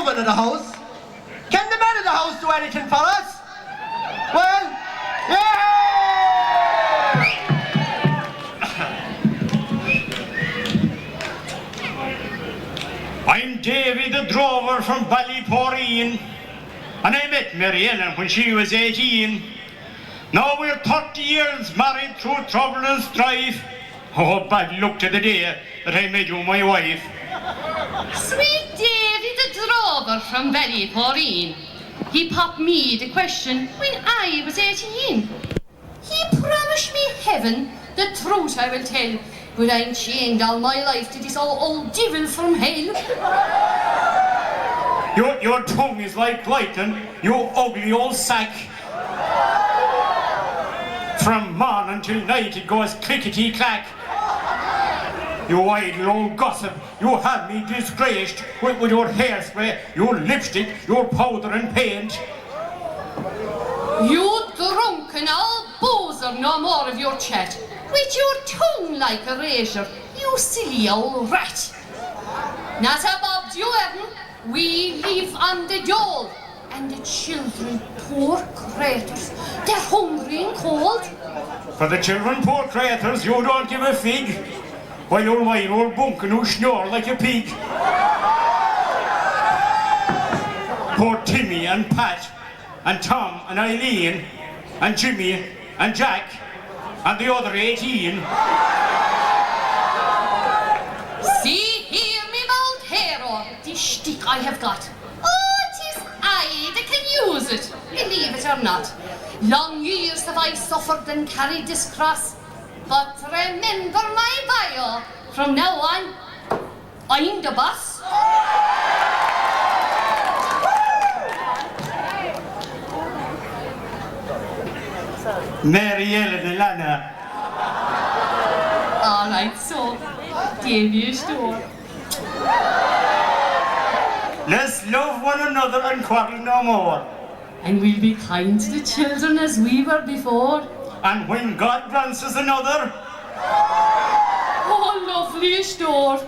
woman of the house. Can the man of the house do anything for us? Well, yeah! I'm Davy the drover from Ballyporeen, and I met Mary Ellen when she was 18. Now we're 30 years married through trouble and strife. Oh, bad luck to the day that I made you my wife. Sweet Davy the drover from Ballyporeen. He popped me the question when I was 18. He promised me heaven, the truth I will tell, but I'm chained all my life to this old devil from hell. Your tongue is like lightning, you ugly old sack. From morn until night it goes clickety-clack. You idle old gossip, you have me disgraced with your hairspray, your lipstick, your powder and paint. You drunken old boozer, no more of your chat. With your tongue like a razor, you silly old rat. Not above you, Evan. We live on the dole. And the children, poor creatures, they're hungry and cold. For the children, poor creatures, you don't give a fig. While you're mine old bunkin' who snore like a pig. Poor Timmy and Pat, and Tom and Eileen, and Jimmy and Jack, and the other 18. See here, me old hero, this stick I have got. Oh, 'tis I that can use it, believe it or not. Long years have I suffered and carried this cross, but remember my bio, from now on, I'm the boss. Mary Ellen and Lana. All right, so, Davy is door. Let's love one another and quarrel no more. And we'll be kind to the children as we were before. And when God grants us another, Oh, lovely store.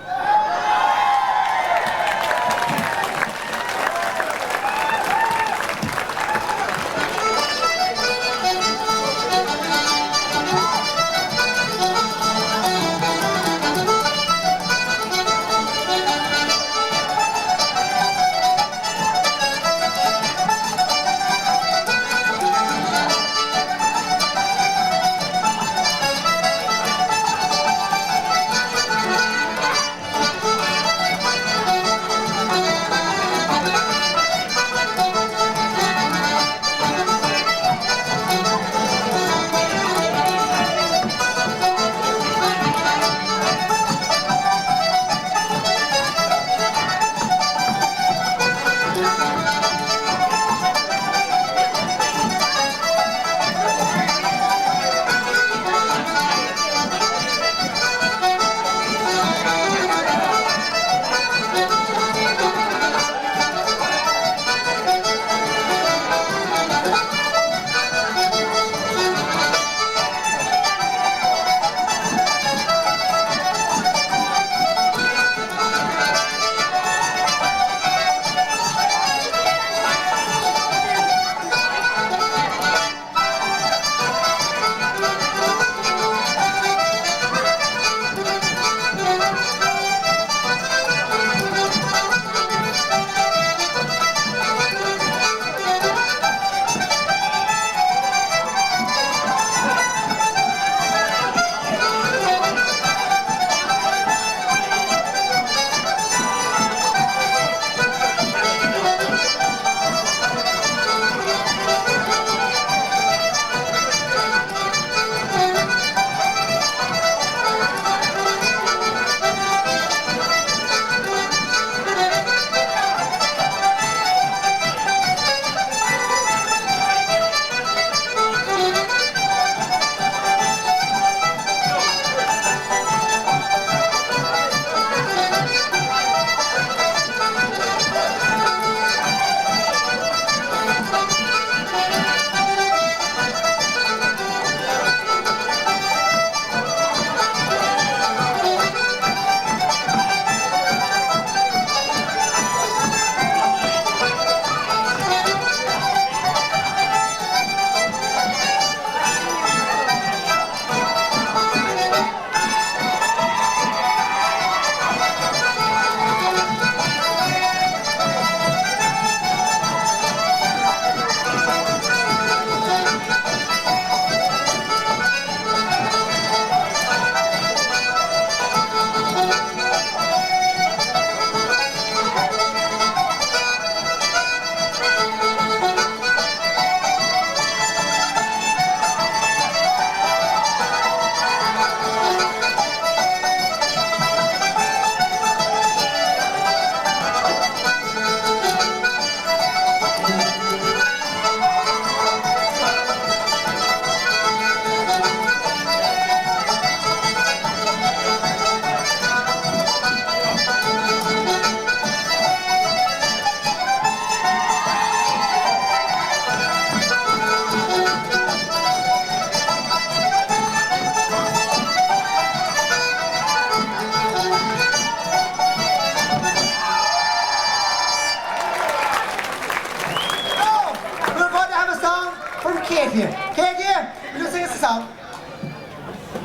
Katie here. Katie, will you sing us a song?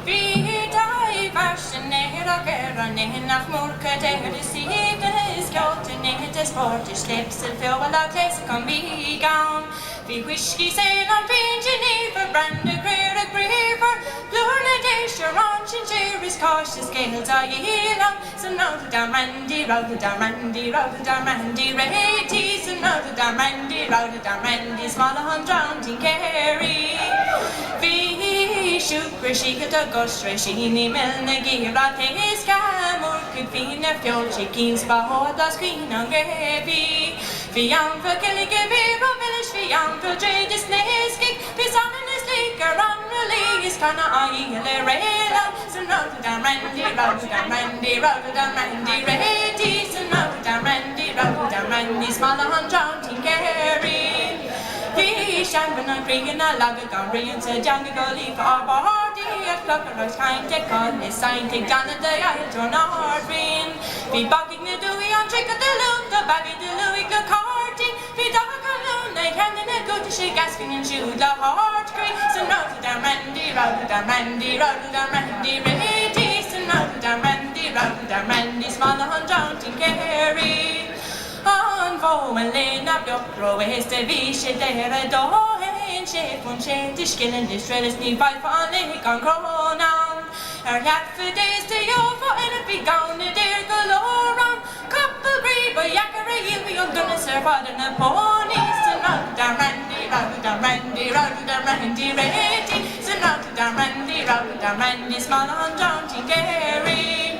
Vi tar i versen ner och öronen nach mörker där det sitter i skotten ner till sport i släpsel för alla kläder kom vi igång. Vi whisky sail on pinchen ner för brand och grever blurna days your orange and cherries cautious scales are you healing so Rotterdam Randy Rotterdam Randy Reddies and Rotterdam Randy smaller hand drowned in Kerry. Vi sjukre skicket och gossre skin i melna gira teska mörket fina fjolkikins bahåda skrina grevi. Vi anför kelike bev och village vi anför tredje snäskig vi sannens likar annorledes kanna agile redan som Rotterdam Randy Reddies and Rotterdam Randy smala han drowned in Kerry. Vi kämparna krigarna lagar gamrians och jungle gully för party att klockan har kind till koll sign till Canada jag tror Nordrin. Vi baking the doughy on trick of the loop the baggy the Louis the carty. Vi dagar luna i händerna good to shake asking and shoot the heart creek. So Rotterdam Randy Reddies and Rotterdam Randy smaller hand drowned in Kerry. Han får en lena björkro och häste vische där då en chef och tjetisken en distress ni by fan lekan kronan. Här för det till jag för en bigone där galoran. Couple grib och jackare gill vi och gonna serva den på nisen. Rotterdam Randy ready. Så Rotterdam Randy smala han down till Gary.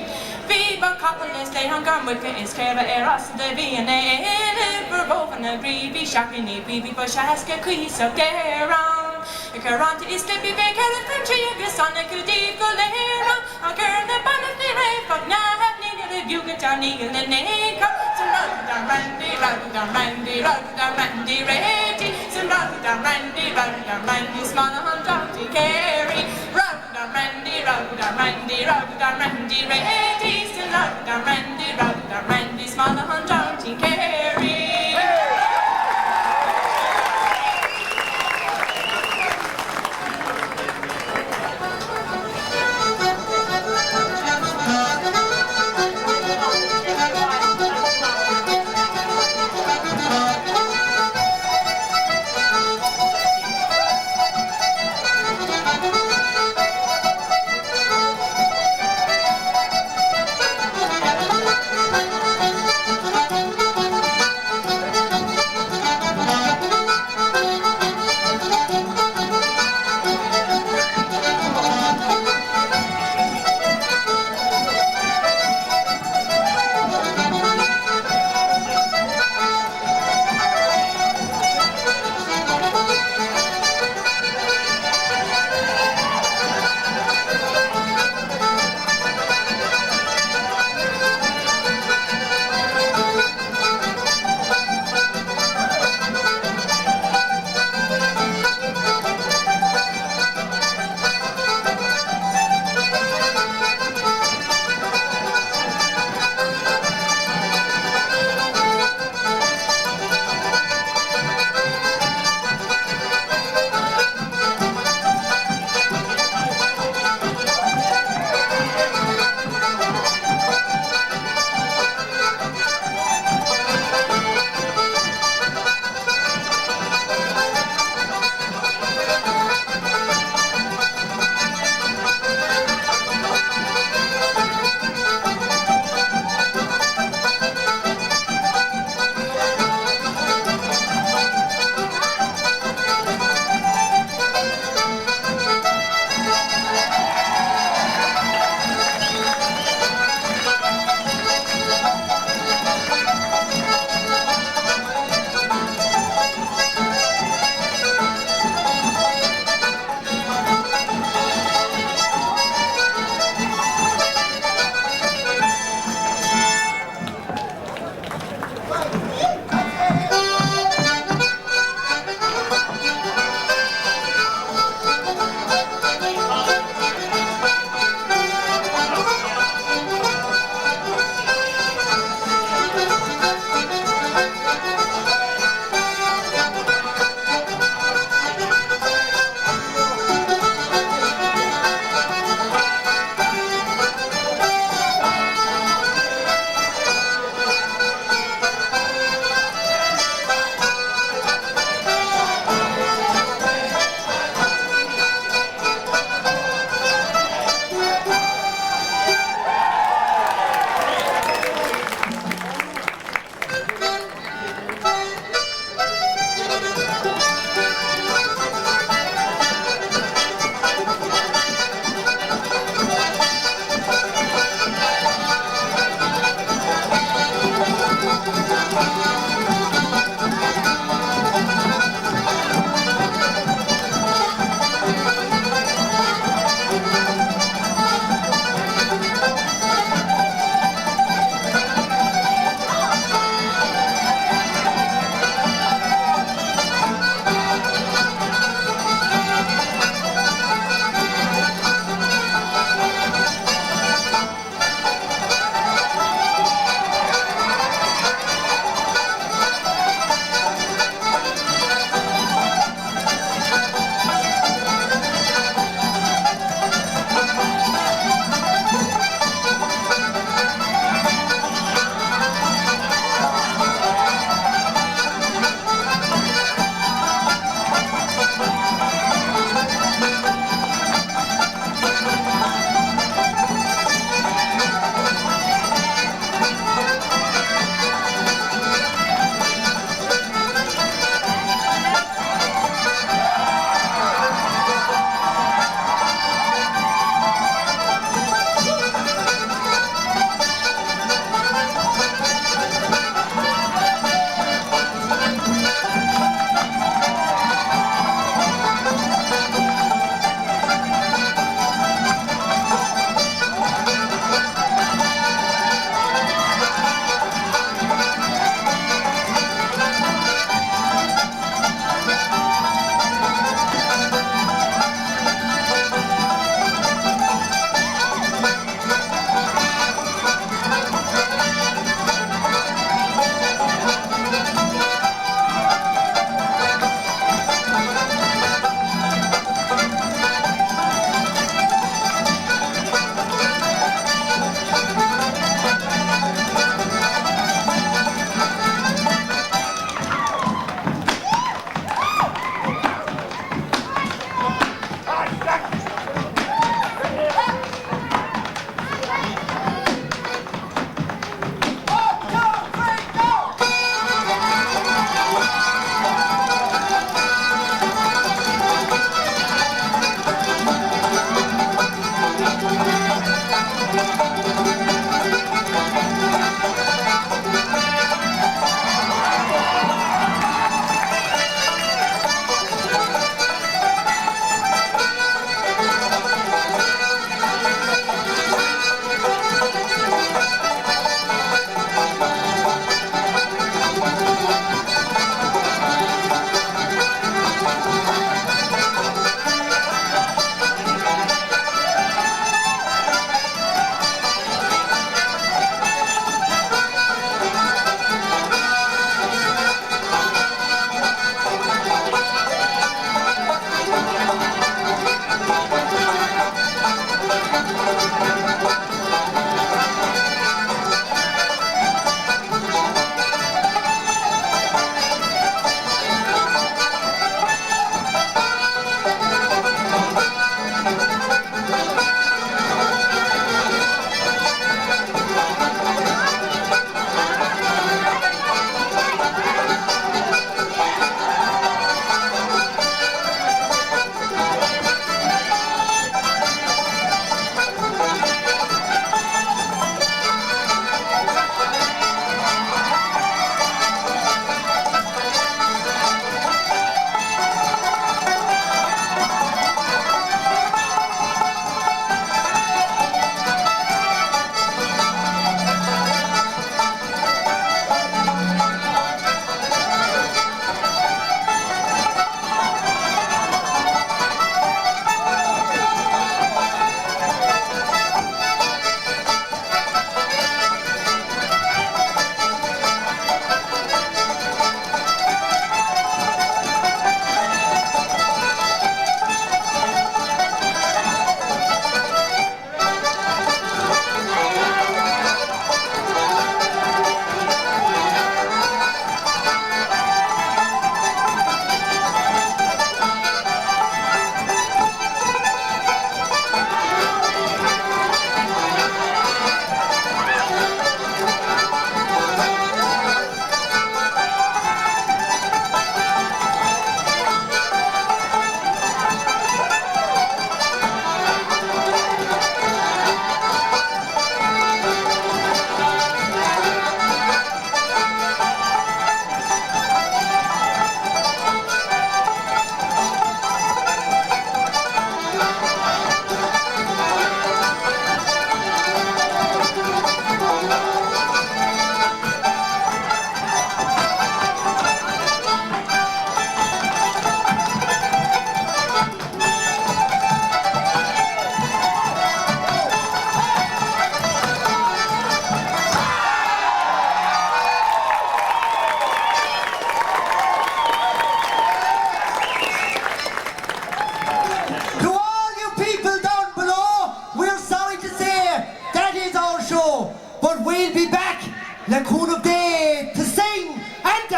Vi var koppelnes det han kan mycket inskriva oss det vi en för boven en brev vi schacken i vi på schaska quiz och deran. Jag kan inte släppa iväg hela från tjejer sanna kudiv och lera. Jag kan inte bara bli rädd för när ni det bjuder till ni eller neka. Så Rotterdam Randy ready. Så Rotterdam Randy smala han down till Kerry. Rotterdam Randy ready. So Rotterdam Randy smala han down till Kerry.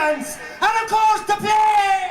dance, and of course to play!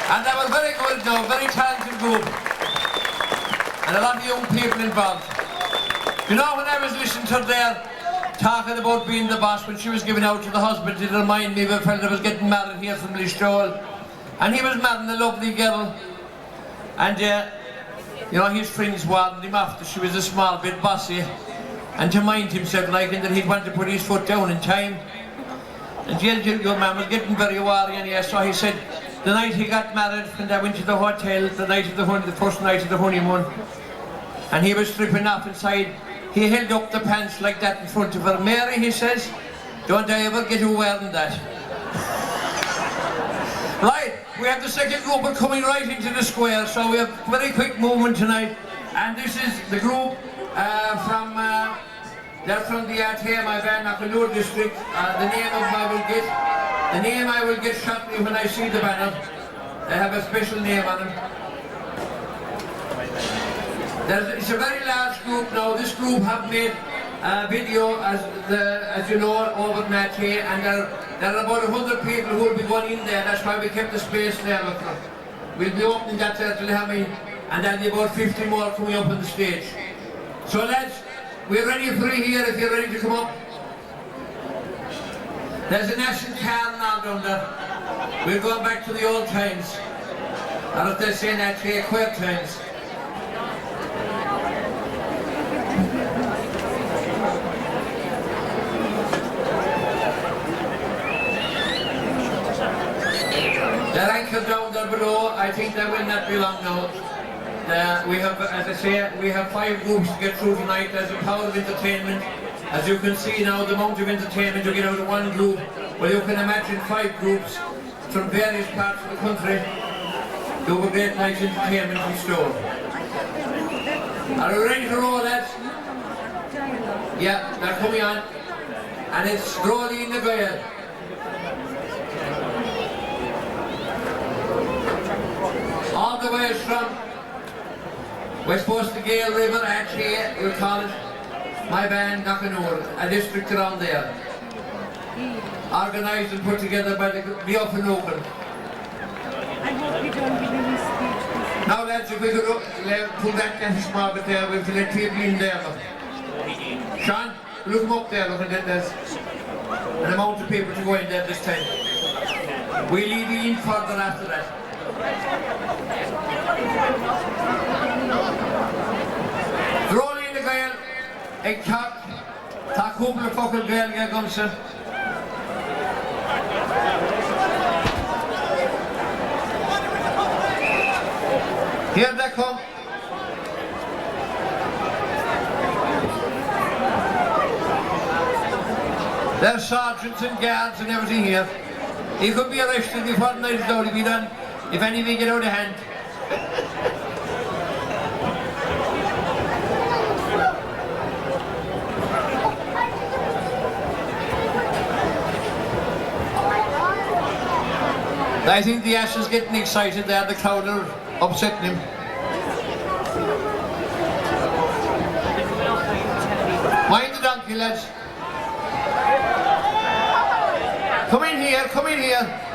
And they were very good now, very talented group. And a lot of young people involved. You know, when I was listening to their talking about being the boss when she was giving out to the husband, it reminded me of a fella that was getting married here from Listowel. And he was marrying a lovely girl. And you know, his friends warned him after she was a small bit bossy. And to mind himself, like, and that he'd want to put his foot down in time. And the young man was getting very wary, and yeah, so he said, the night he got married, and I went to the hotel, the night of the first night of the honeymoon, and he was stripping off inside, he held up the pants like that in front of her. Mary, he says, don't I ever get you wearing that? Right, we have the second group coming right into the square, so we have a very quick movement tonight, and this is the group they're from the Archival, my band, Knockanoor district. The name I will get shortly when I see the banner. They have a special name on them. It's a very large group now. This group have made a video, as you know, over in Archival, and there are about 100 people who will be going in there. That's why we kept the space there. We'll be opening that there till Hammy, and there'll be about 50 more coming up on the stage. So lads, we're ready for you here if you're ready to come up. There's a national car now down there. We're going back to the old times. Or if they're saying that, queer times. They're anchored down there below. I think they will not be long now. We have, as I say, we have 5 groups to get through tonight. There's a power of entertainment. As you can see now, the amount of entertainment you get out of one group. Well, you can imagine 5 groups from various parts of the country to have a great night's entertainment in store. Are you ready to roll, lads? Yeah, they're coming on. And it's Rolly in the Gael. All the way from West Coast to Gale River, actually, you'll call it, my band, Knockanoor, a district around there. Organised and put together by the Open Open. Now lads, if we could pull that dance market there, we'll let people in there. Sean, look them up there, look, and then there's an amount of people to go in there this time. We'll leave you in further after that. Rolly in the Gael, ag tá cúpla focail Gael ga gomsa. Here they come. There's sergeants and guards and everything here. He could be arrested before the night's out if he done, if anything get out of hand. I think the ass is getting excited there, the crowd are upsetting him. Mind the donkey, lads. Come in here, come in here.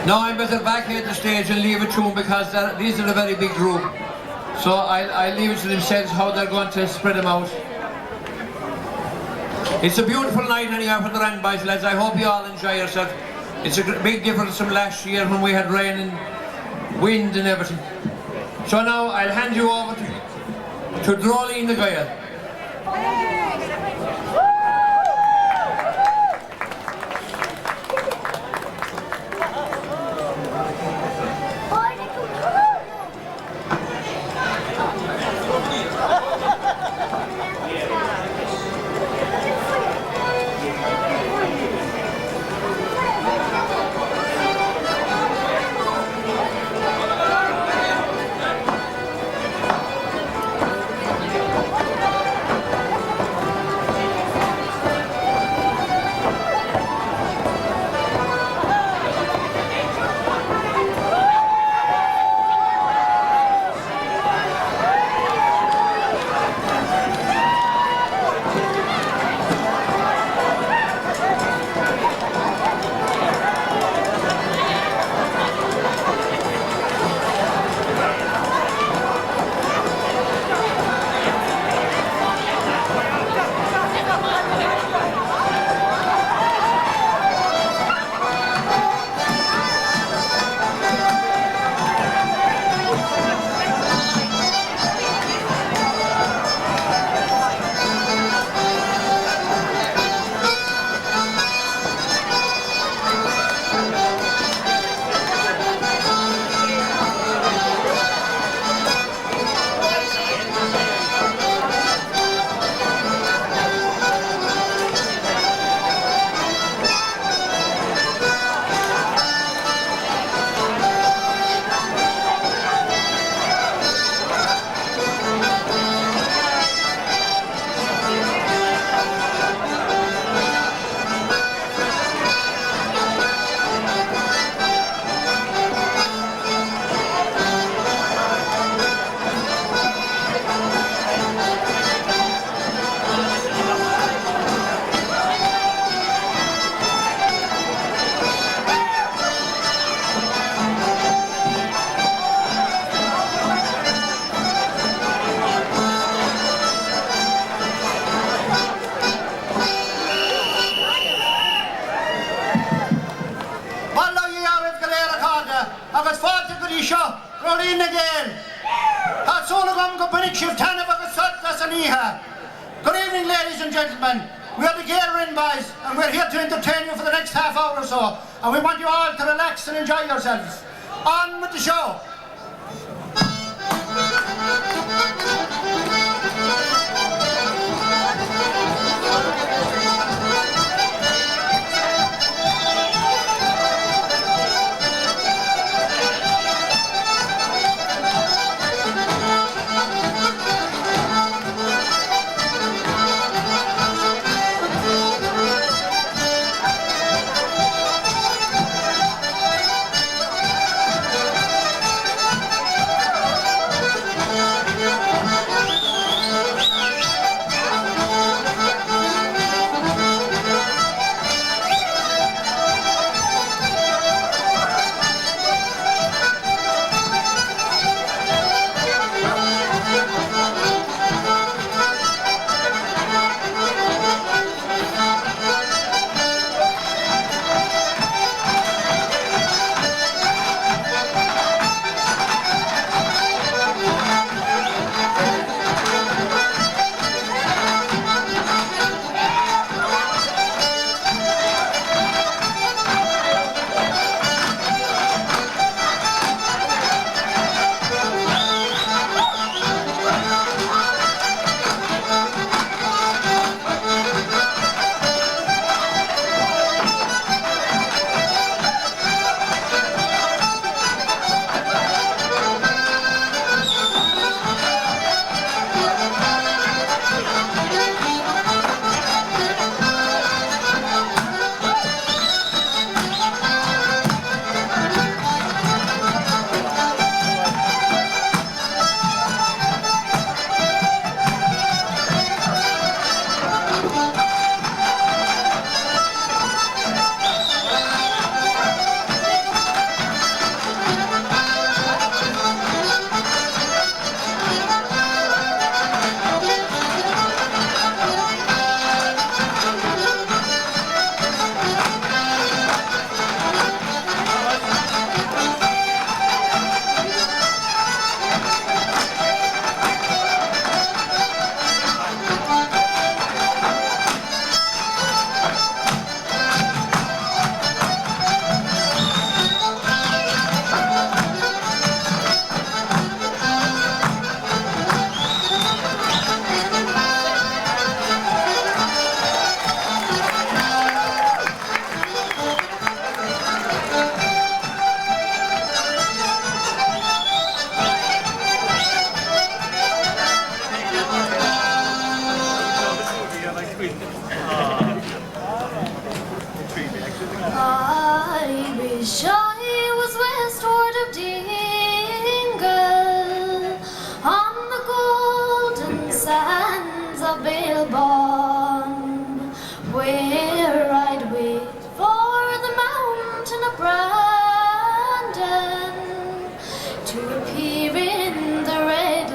Now I'm better back here at the stage and leave it to them because these are a very big group. So I'll leave it to themselves how they're going to spread them out. It's a beautiful night anyhow for the Wren Boys, lads. I hope you all enjoy yourself. It's a big difference from last year when we had rain and wind and everything. So now I'll hand you over to Droleen the Gael. Droleen again. That's all of them go panic Good evening, ladies and gentlemen. We are the Wren Boys, and we're here to entertain you for the next half hour or so. And we want you all to relax and enjoy yourselves. On with the show.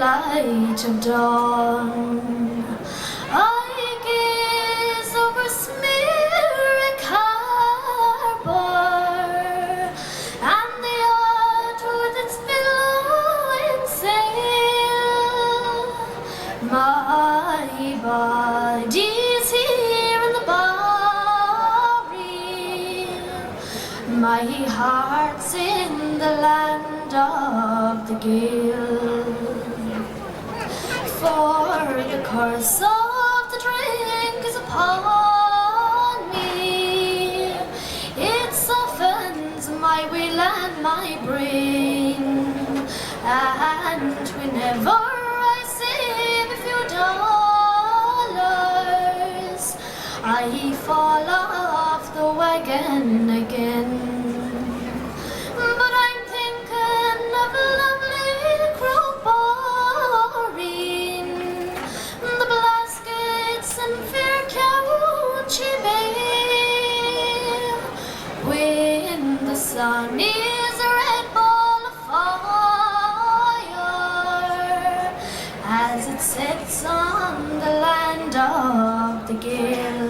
light of dawn. I gaze over Smirrick Harbour and the yacht with its billowing sail. My body's here in the barring, my heart's in the land of the gale. For the curse of the drink is upon me, it softens my will and my brain, and whenever I save a few dollars, I fall off the wagon again. But I'm thinking of lovely Crowbarine, the Blaskets and fair Couchy Bay, when the sun is a red ball of fire as it sets on the land of the gale.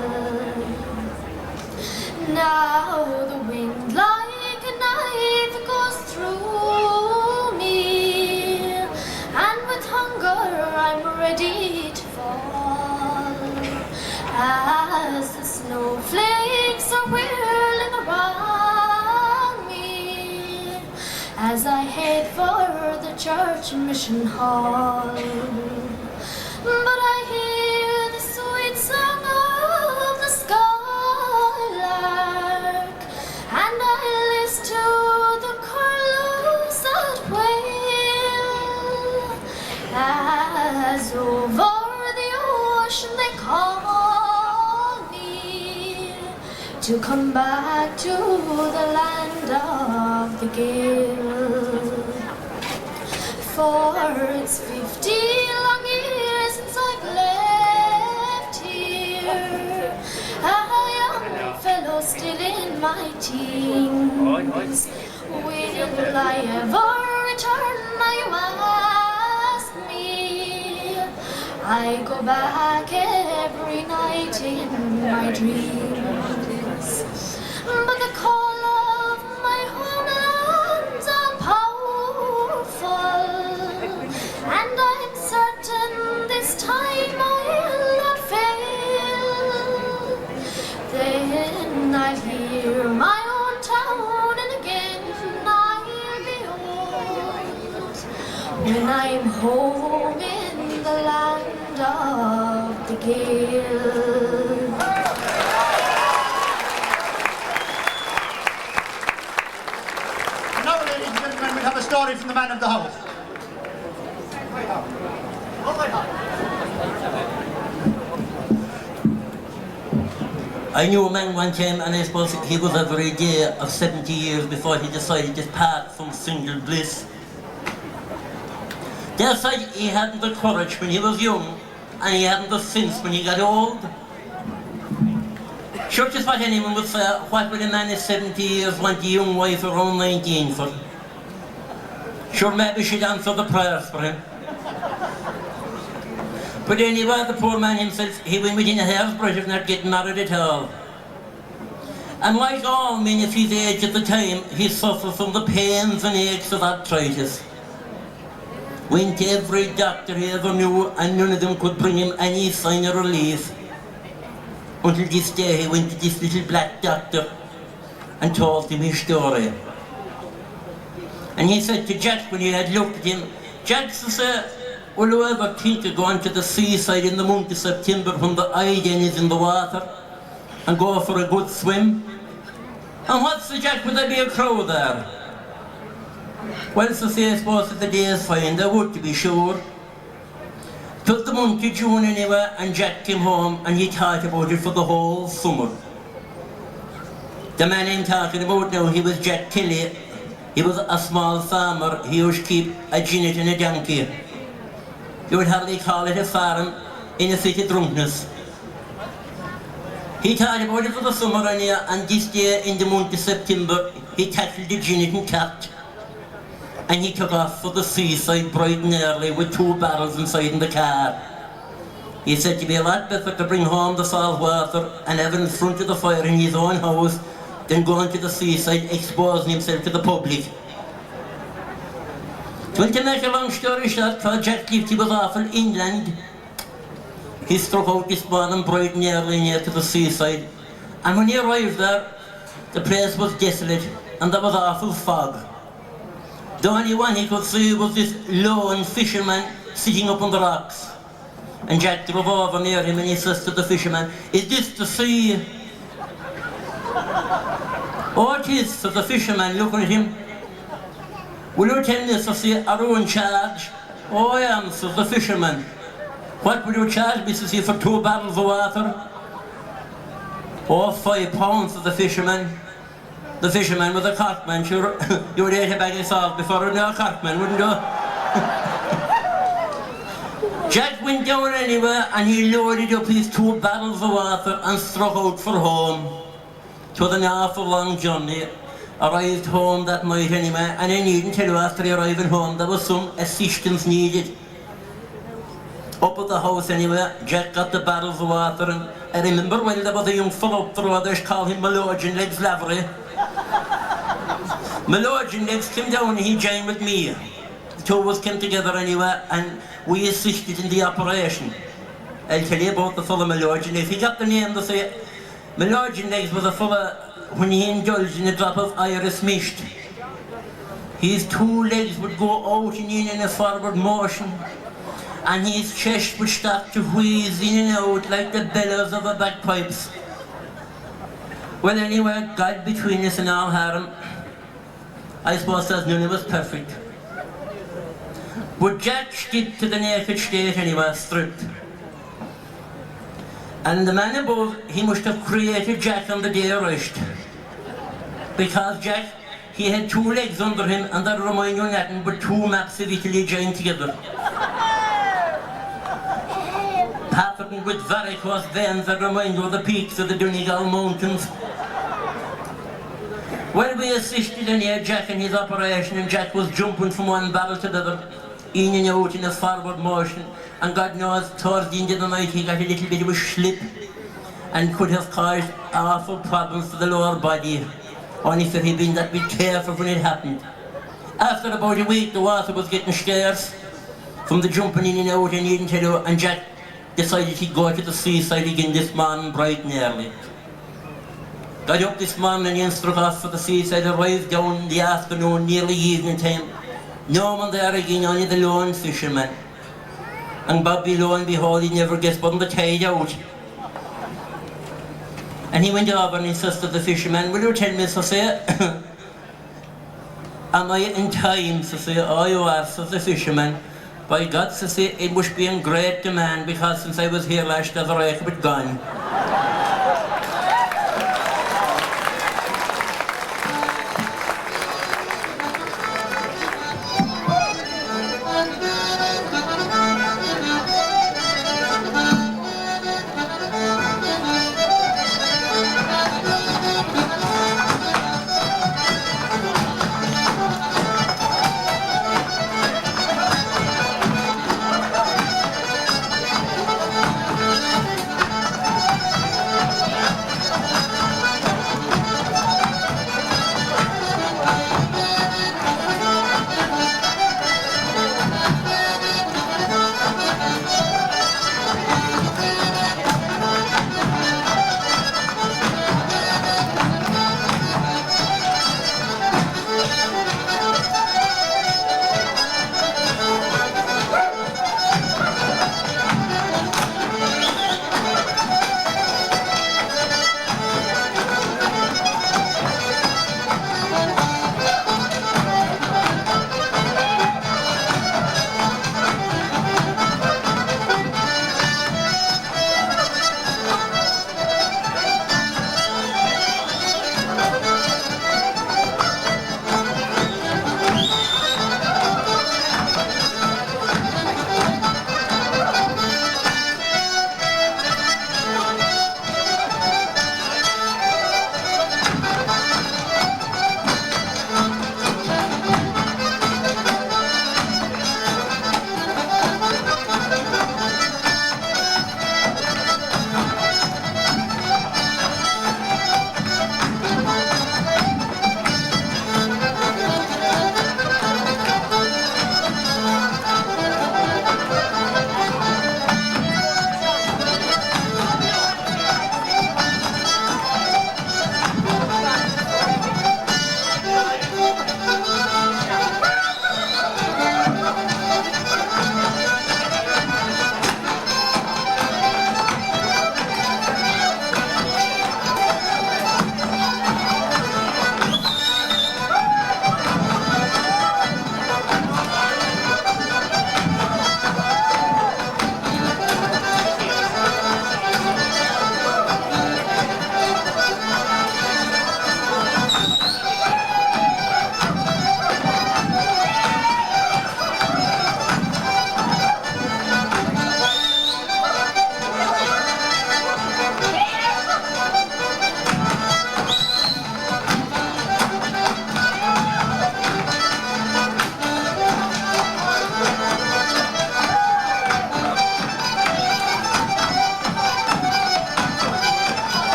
Now the wind like a knife goes through me, and with hunger I'm ready to fall, as the snowflakes are whirling around me, as I head for the church mission hall. But I hear the sweet song of the skylark, and I listen to the curlews that wail, as over the ocean they call me to come back to the land of the gale. For it's 50 long years since I've left here, a young fellow still in my teens. Will I ever return, now you ask me? I go back every night in my dreams, but the call of my homeland's all powerful, and I'm certain this time I'll not fail. Then I'll hear my own town, and again I'll be old, when I'm home in the land of the gale. Now, ladies and gentlemen, we have a story from the man of the house. I knew a man one time, and I suppose he was a very day of 70 years before he decided to part from single bliss. They said he hadn't the courage when he was young, and he hadn't the sense when he got old. Sure, just what anyone would say, what would a man of 70 years want a young wife around 19 for? Sure, maybe she'd answer the prayers for him. But anyway, the poor man himself, he went within a hair's breadth of not getting married at all. And like all men of his age at the time, he suffered from the pains and aches of arthritis. Went to every doctor he ever knew, and none of them could bring him any sign of relief. Until this day he went to this little black doctor and told him his story. And he said to Jack, when he had looked at him, Jack said, will you ever think of going to the seaside in the month of September when the Iden is in the water and go for a good swim? And what's the Jack, would there be a crowd there? Well, so say, I suppose that the day is fine, there would, to be sure. Took the month of June anyway, and Jack came home and he thought about it for the whole summer. The man I'm talking about now, he was Jack Kelly. He was a small farmer. He used to keep a jennet and a donkey. You would hardly call it a farm in a city drunkenness. He thought about it for the summer and this day in the month of September, he tackled the jennet and cart. and he took off for the seaside bright and early with 2 barrels inside in the car. He said it'd be a lot better to bring home the salt water and have it in front of the fire in his own house than going to the seaside exposing himself to the public. Well, to make a long story short, while Jack lived, he was awful inland. He struck out this morning bright and early near to the seaside, and when he arrived there, the place was desolate and there was awful fog. The only one he could see was this lone fisherman sitting up on the rocks. And Jack drove over near him and he says to the fisherman, "Is this the sea?" "Oh, it is," said the fisherman, looking at him. "Will you tell me, to say, are you in charge?" "Oh, I am," says the fisherman. "What will you charge me, to say, for 2 barrels of water?" "Oh, £5, said the fisherman. The fisherman was a cartman, sure. You would eat a bag of salt before you know a cartman, wouldn't you? Jack went down anyway and he loaded up his 2 barrels of water and struck out for home. 'Twas an awful long journey. Arrived home that night anyway, and I needn't tell you after he arriving home there was some assistance needed. Up at the house anyway, Jack got the barrels of water, and I remember well there was a young fellow up the road, they called him Melodian Legs Lavery. Melodian Legs came down and he joined with me. The 2 of us came together anyway and we assisted in the operation. I'll tell you about the fellow Melodian Legs. He got the name to say Melodian Legs was a fellow when he indulged in a drop of Irish mist. His 2 legs would go out and in a forward motion, and his chest would start to wheeze in and out like the bellows of a bagpipes. Well anyway, God between us and all harm, I suppose there's none of us perfect. But Jack stripped to the naked state anyway, stripped. And the man above, he must have created Jack on the day he rushed. Because Jack, he had 2 legs under him and that remind you nothing but 2 maps of Italy joined together. Patterned with varicose veins that remind you of the peaks of the Donegal Mountains. Well, we assisted in here, Jack, in his operation, and Jack was jumping from one barrel to the other, in and out in a forward motion, and God knows, towards the end of the night he got a little bit of a slip and could have caused awful problems to the lower body, only if he'd been that bit careful when it happened. After about a week the water was getting scarce from the jumping in and out, and needn't tell you, and Jack decided he'd go to the seaside again this morning bright and early. Got up this morning and struck off for the seaside, arrived down in the afternoon, nearly evening time. No one there again, only the lone fisherman. And Bobby, lo and behold, he never gets but the tide out. And he went over and he says to the fisherman, "Will you tell me, so say, am I in time?" So say, "Oh, you are," says the fisherman. "By God," so say, "it must be in great demand, because since I was here last, the rake was gone."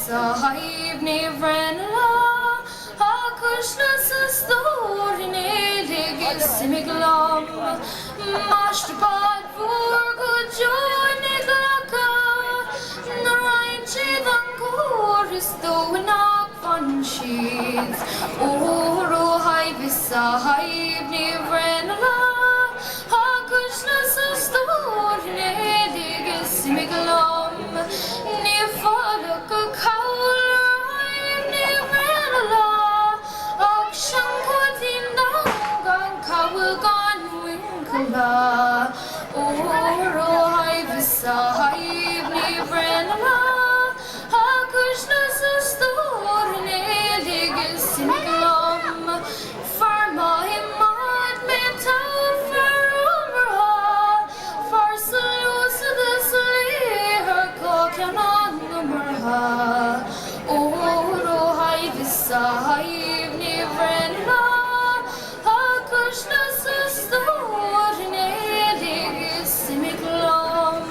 sahib ne vrenla ha Krishna sastor ne leg simiglam mashtpad vor gojoy ne glaka narain chedan koristo nak van sheets oro hai sahib ne vrenla ha Krishna sastor ne leg simiglam ne falak kaul ne vrenla Shankhodin gang kaul gan winkla oro hai sahib ne vrenla ha Krishna sastor ne leg simiglam farma himad meta farumra far salus the slayer kokyanan numra oro hai sahib ne vrenla ha Krishna sastor ne leg simiglam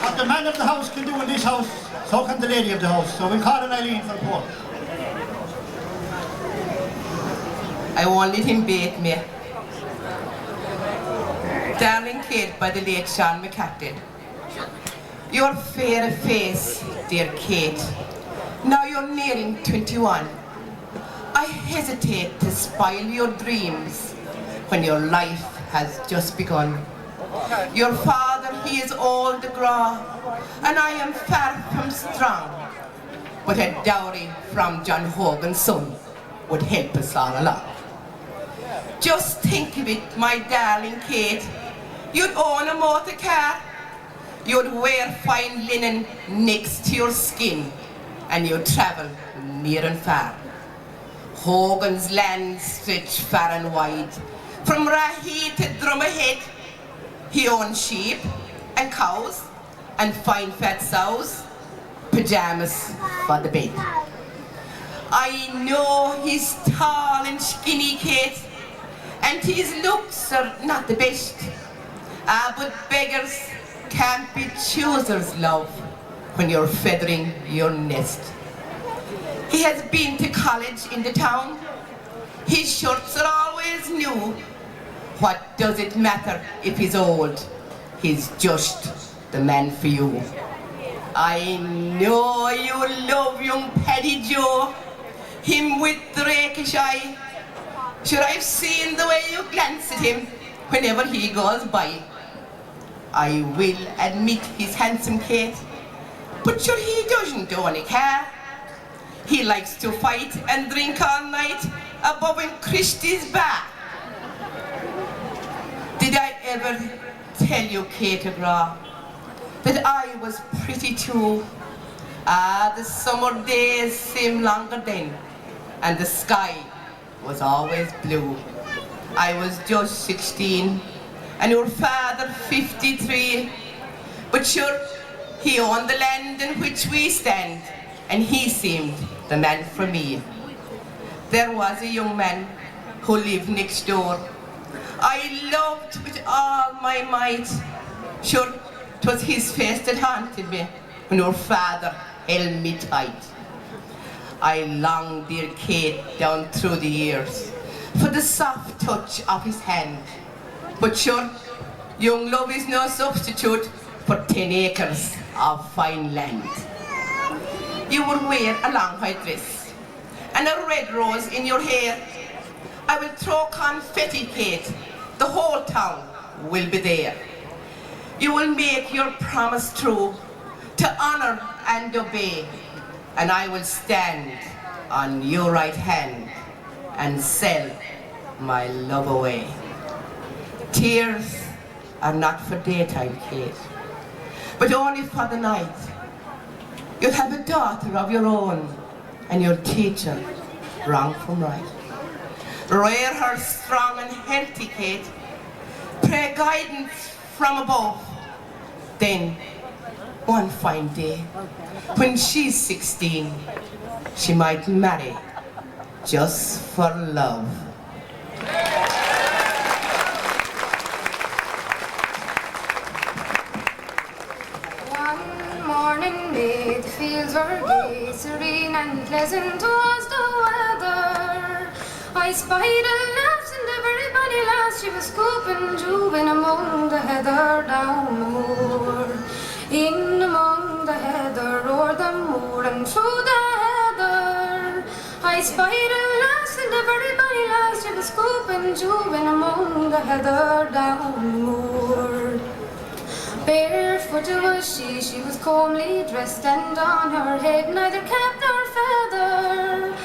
What the man of the house can do in this house, so can the lady of the house. So we call an Eileen for the poor. I won't let him bait me. Darling Kate by the late Sean McCarthy. Your fair face, dear Kate. Now you're nearing 21. I hesitate to spoil your dreams when your life has just begun. Your father, he is old agra, and I am far from strong. But a dowry from John Hogan's son would help us all along. Just think of it, my darling Kate. You'd own a motor car, you'd wear fine linen next to your skin, and you'd travel near and far. Hogan's land stretched far and wide, from Rahi to Drummerhead. He owned sheep and cows and fine fat sows, pajamas for the bed. I know he's tall and skinny, Kate, and his looks are not the best. But beggars can't be choosers, love, when you're feathering your nest. He has been to college in the town. His shirts are always new. What does it matter if he's old? He's just the man for you. I know you love young Paddy Joe, him with the rakish eye. Sure, I've seen the way you glance at him whenever he goes by. I will admit he's handsome, Kate, but sure he doesn't own a car. He likes to fight and drink all night above in Christie's bar. Did I ever tell you, Kate Agra, that I was pretty too? The summer days seemed longer then, and the sky was always blue. I was just 16, and your father 53. But sure, he owned the land in which we stand, and he seemed the man for me. There was a young man who lived next door. I loved with all my might. Sure, 'twas his face that haunted me when your father held me tight. I long, dear Kate, down through the years, for the soft touch of his hand. But sure, young love is no substitute for 10 acres of fine land. You would wear a long white dress and a red rose in your hair. I will throw confetti, Kate. The whole town will be there. You will make your promise true to honor and obey, and I will stand on your right hand and sell my love away. Tears are not for daytime, Kate, but only for the night. You'll have a daughter of your own, and you'll teach her wrong from right. Rear her strong and healthy, Kate. Pray guidance from above. Then, one fine day, when she's 16, she might marry just for love. One morning made the fields were gay, serene and pleasant was the weather. I spied a lass and a very bonny lass, she was scooping jewing among the heather down the moor. In among the heather, o'er the moor and through the heather, I spied a lass and a very bonny lass, she was scooping jewing among the heather down the moor. Barefooted was she was comely dressed, and on her head neither cap nor feather,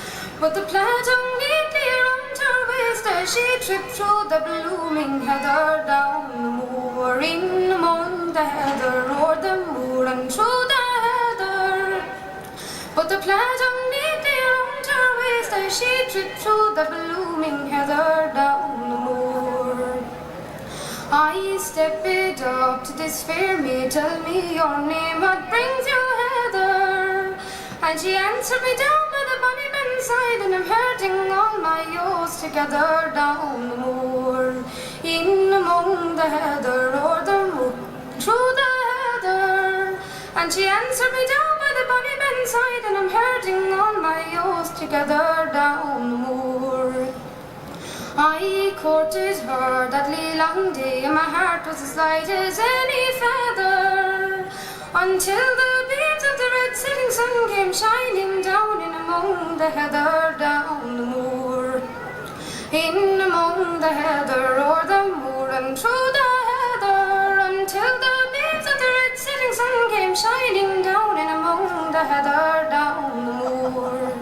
but the plaid hung neatly around her waist as she tripped through the blooming heather down the moor. In among the heather, o'er the moor and through the heather, but the plaid hung neatly around her waist as she tripped through the blooming heather down the moor. I stepped up to this fair maid, tell me your name, what brings you hither? And she answered me, down by the bonny man's side, and I'm herding all my ewes together down the moor. In among the heather, o'er the moor, through the heather. And she answered me, down by the bonny man's side, and I'm herding all my ewes together down the moor. I courted her that long day, and my heart was as light as any feather, until the beams of the red setting sun came shining down in among the heather down the moor. In among the heather, o'er the moor and through the heather, until the beams of the red setting sun came shining down in among the heather down the moor.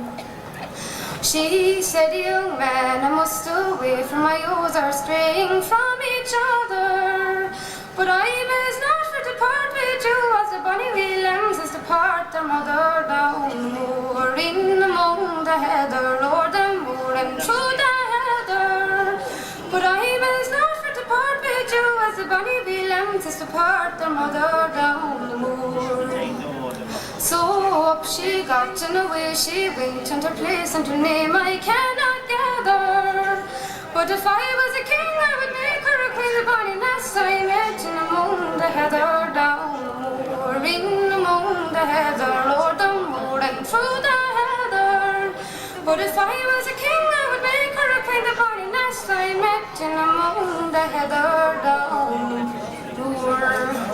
She said, young man, I must away, for my ewes are straying from each other. But I was not for to part with you, as the bonny wee lambs is to part their mother down the moor. In among the heather, o'er the moor and through the heather. But I was not for to part with you, as the bonny wee lambs is to part their mother down the moor. So up she got and away she went, and her place and her name I cannot gather. But if I was a king I would make her a queen, the bonny lass I met in among the heather down the moor. In among the heather, o'er the moor and through the heather. But if I was a king I would make her a queen, the bonny lass I met in among the heather down the moor.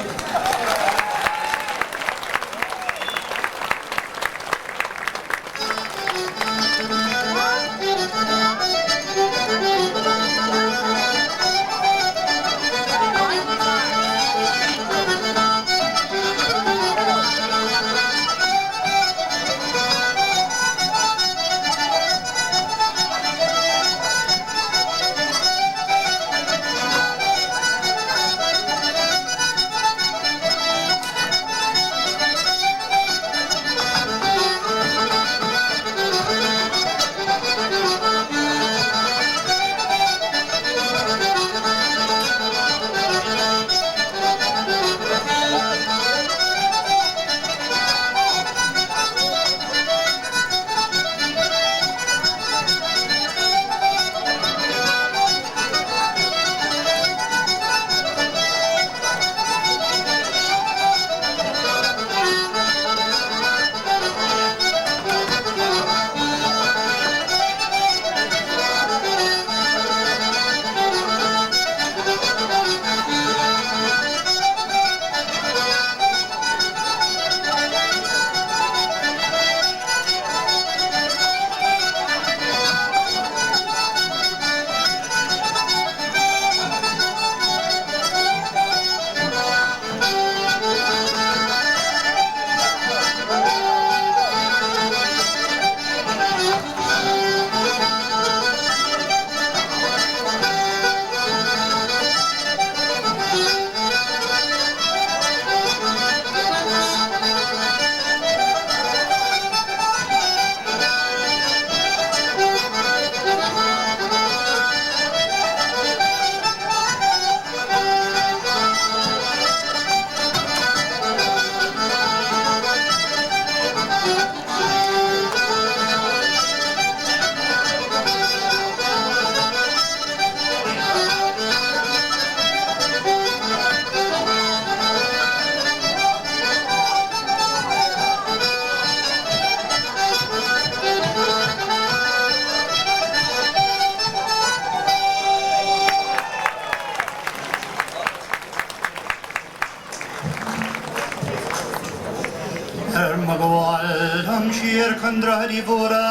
dradi vora,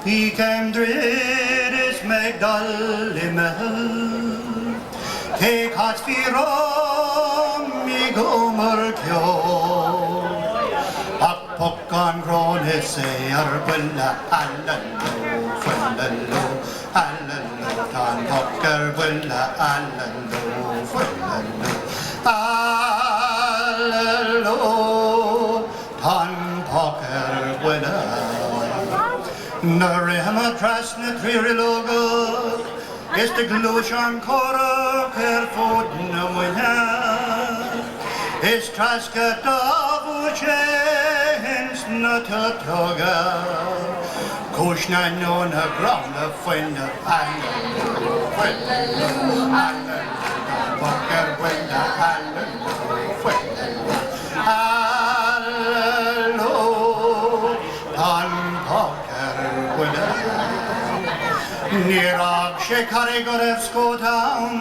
he came dridis meg dallimel. Take heart firom mi gomer kyo. Pokkan krone säger bulla allalo, fullalo, allalo, tan pockar bulla allalo, fullalo, allalo, tan pockar bulla. Narema krasne trilogo, is the glushan kora kerfodna wina, is traska davuche. Natatoga Kushna nona grana fuenda Hallelujah Hallelujah Walker fuenda Hallelujah Hallelujah Tan Walker fuenda Nirak Shekare Gorevsko town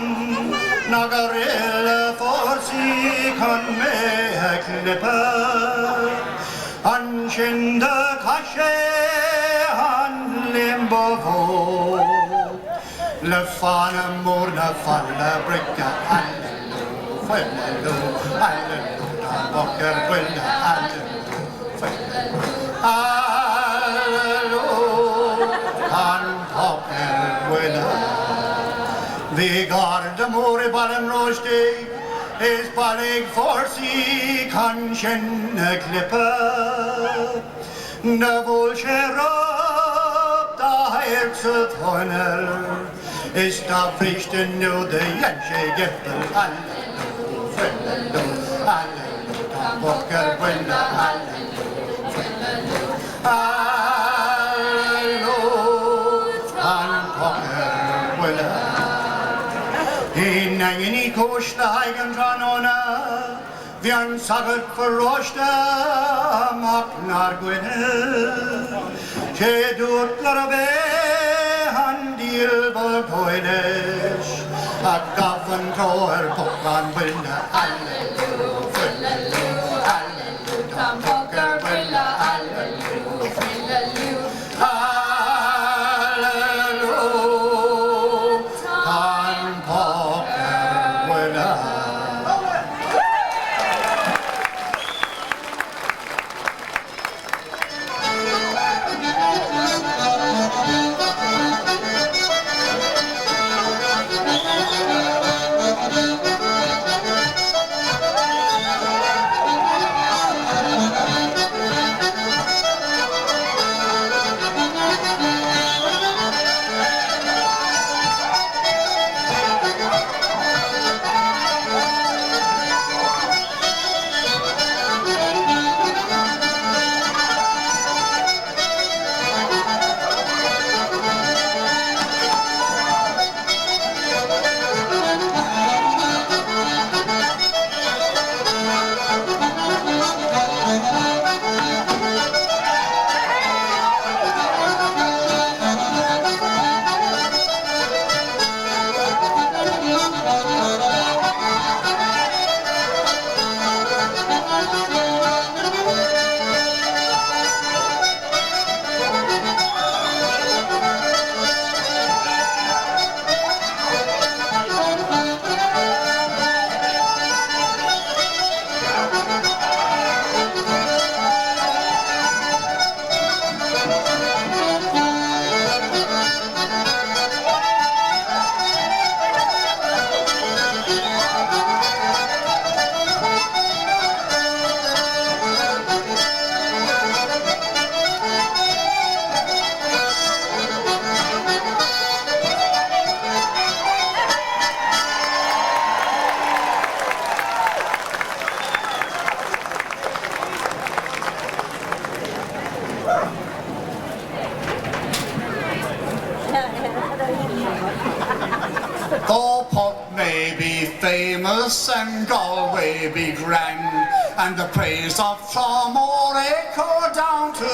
Nagarilla Forsi Kon me klippa Anshinda kashe han limbovo Lefana morna falla bricka Hallelu, fellelu, hallelu Tan bocker quella hallelu, fellelu Hallelu, tan bocker quella Vi garda mori ballen rosti is balig forsi kanskjen klippe De volskjer opp da hekset hånder Is da fristen nu det gjenskje geppel Hallelu, fellelu, hallelu Tan bocker quella hallelu, fellelu Hallelu, tan bocker quella Innan I korsda heigen tranona Bjørn sagert for råsta maknar gwene Kjedutlar og be han dilbol koides At gaffen tråer pokkan billa Hallelu, fullelu, hallelu Tan pokker billa hallelu, fullelu famous and Galway be grand, and the praise of Tramore echo down to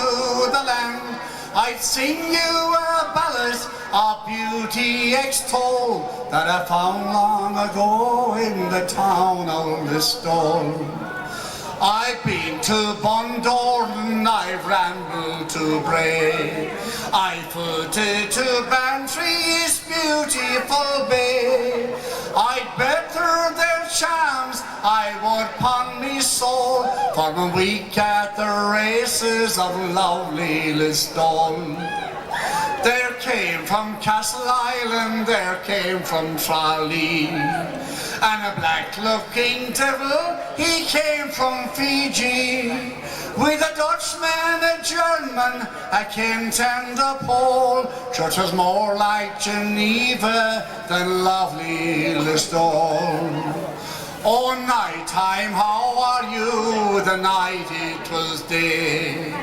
the land. I'd sing you a ballad of beauty extolled that I found long ago in the town of Listowel. I've been to Bundoran, I've rambled to Bray, I've footed to Bantry's beautiful bay. I'd better their charms, I would pon me soul, for a week at the races of lovely Listowel. There came from Castle Island, there came from Tralee, and a black-looking devil, he came from Fiji. With a Dutchman, a German, a Kent and a Pole, sure 'twas more like Geneva than lovely Listowel. Oh, night time, how are you? The night it was day.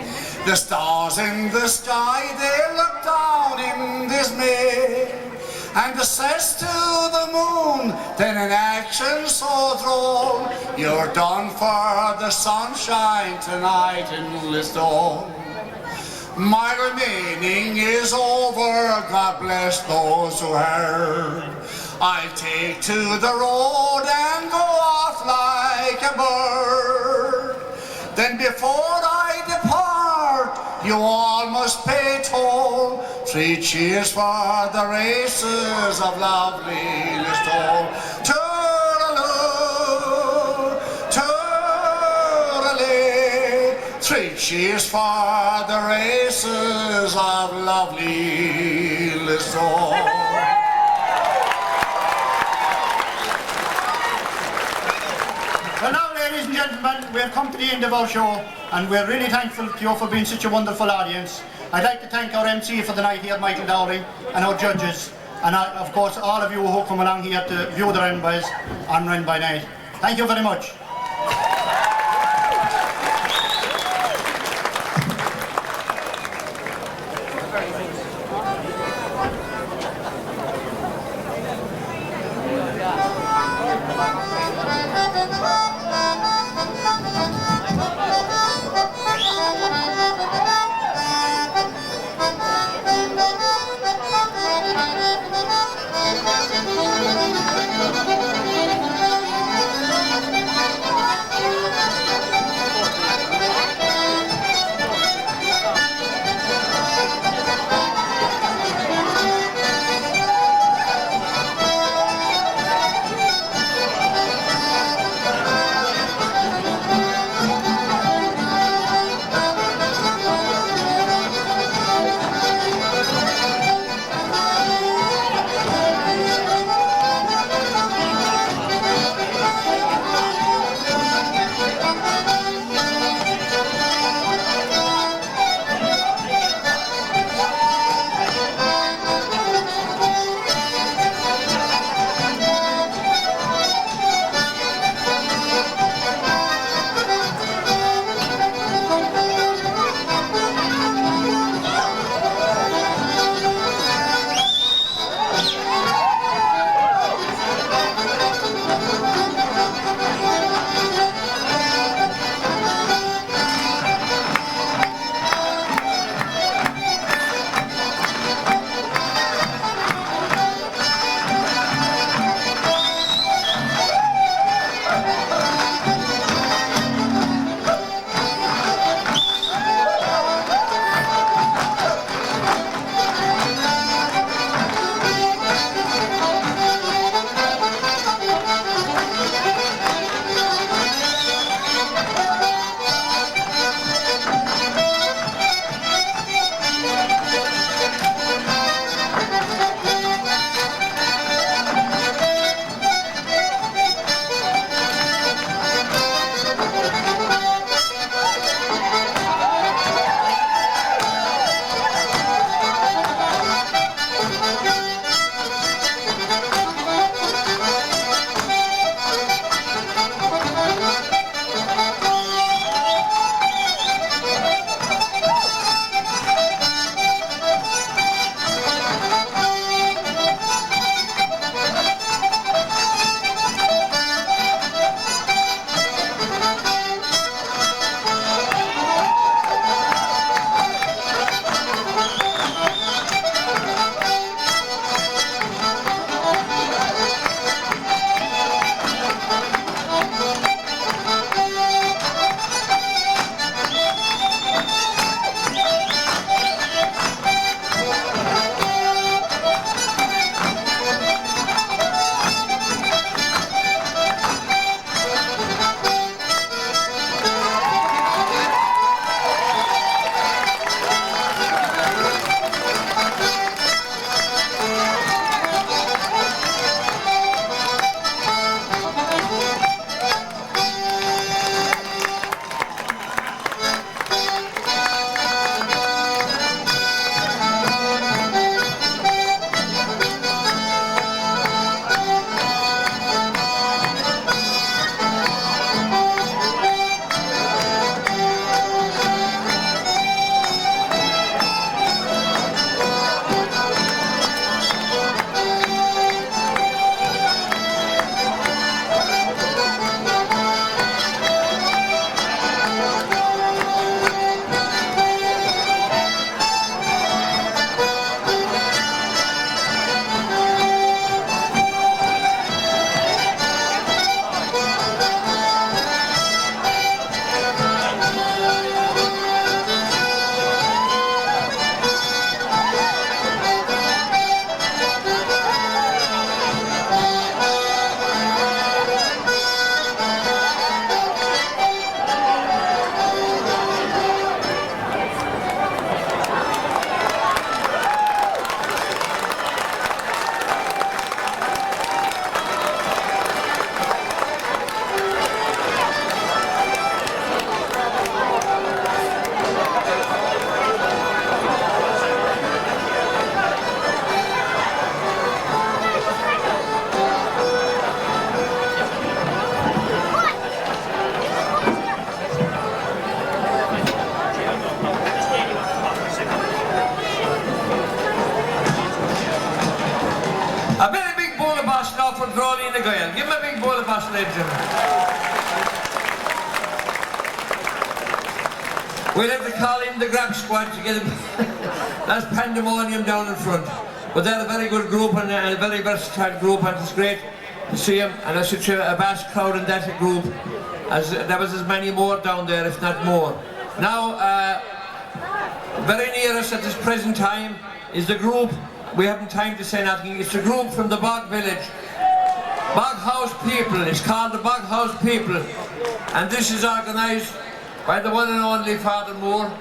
The stars in the sky, they looked down in dismay. And says to the moon, then in action so droll, you're done for the sunshine tonight in Listowel. My remaining is over, God bless those who heard. I'll take to the road and go off like a bird. Then before I depart, you all must pay toll. 3 cheers for the races of lovely Listowel. Toodaloo, toodaloo. 3 cheers for the races of lovely Listowel. Well now, ladies and gentlemen, we have come to the end of our show, and we're really thankful to you for being such a wonderful audience. I'd like to thank our MC for the night here, Michael Dowling, and our judges, and of course all of you who come along here to view the Wren Boys on Wren by Night. Thank you very much. for Drawley the Gael. Give him a big bowl of us, ladies and gentlemen. We'll have to call in the grab squad to get him. That's pandemonium down in front. But they're a very good group and a very versatile group, and it's great to see them. And there's such a vast crowd in that group. There was as many more down there, if not more. Now, very near us at this present time is the group. We haven't time to say nothing. It's a group from the Bog Village. Bog House People. It's called the Bog House People. And this is organised by the one and only Father Moore.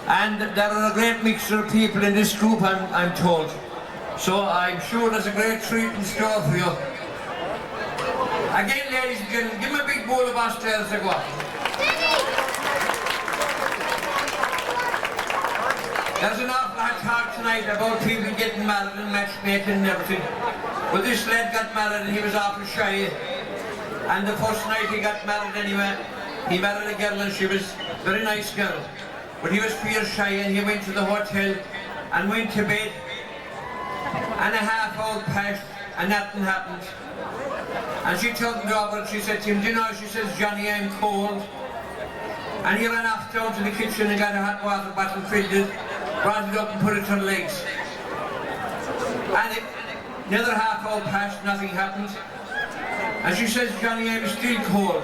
And there are a great mixture of people in this group, I'm told. So I'm sure there's a great treat in store for you. Again, ladies and gentlemen, give me a big bowl of Australians to go up. There's an awful lot of talk tonight about people getting married and matchmaking and everything. Well, this lad got married and he was awful shy. And the first night he got married anyway, he married a girl and she was a very nice girl. But he was fierce shy and he went to the hotel and went to bed. And a half hour passed and nothing happened. And she turned over and she said to him, do you know, she says, Johnny, I'm cold. And he ran off down to the kitchen and got a hot water bottle, filled it, brought it up and put it on legs. And another half hour passed, nothing happened. And she says, Johnny, I'm still cold.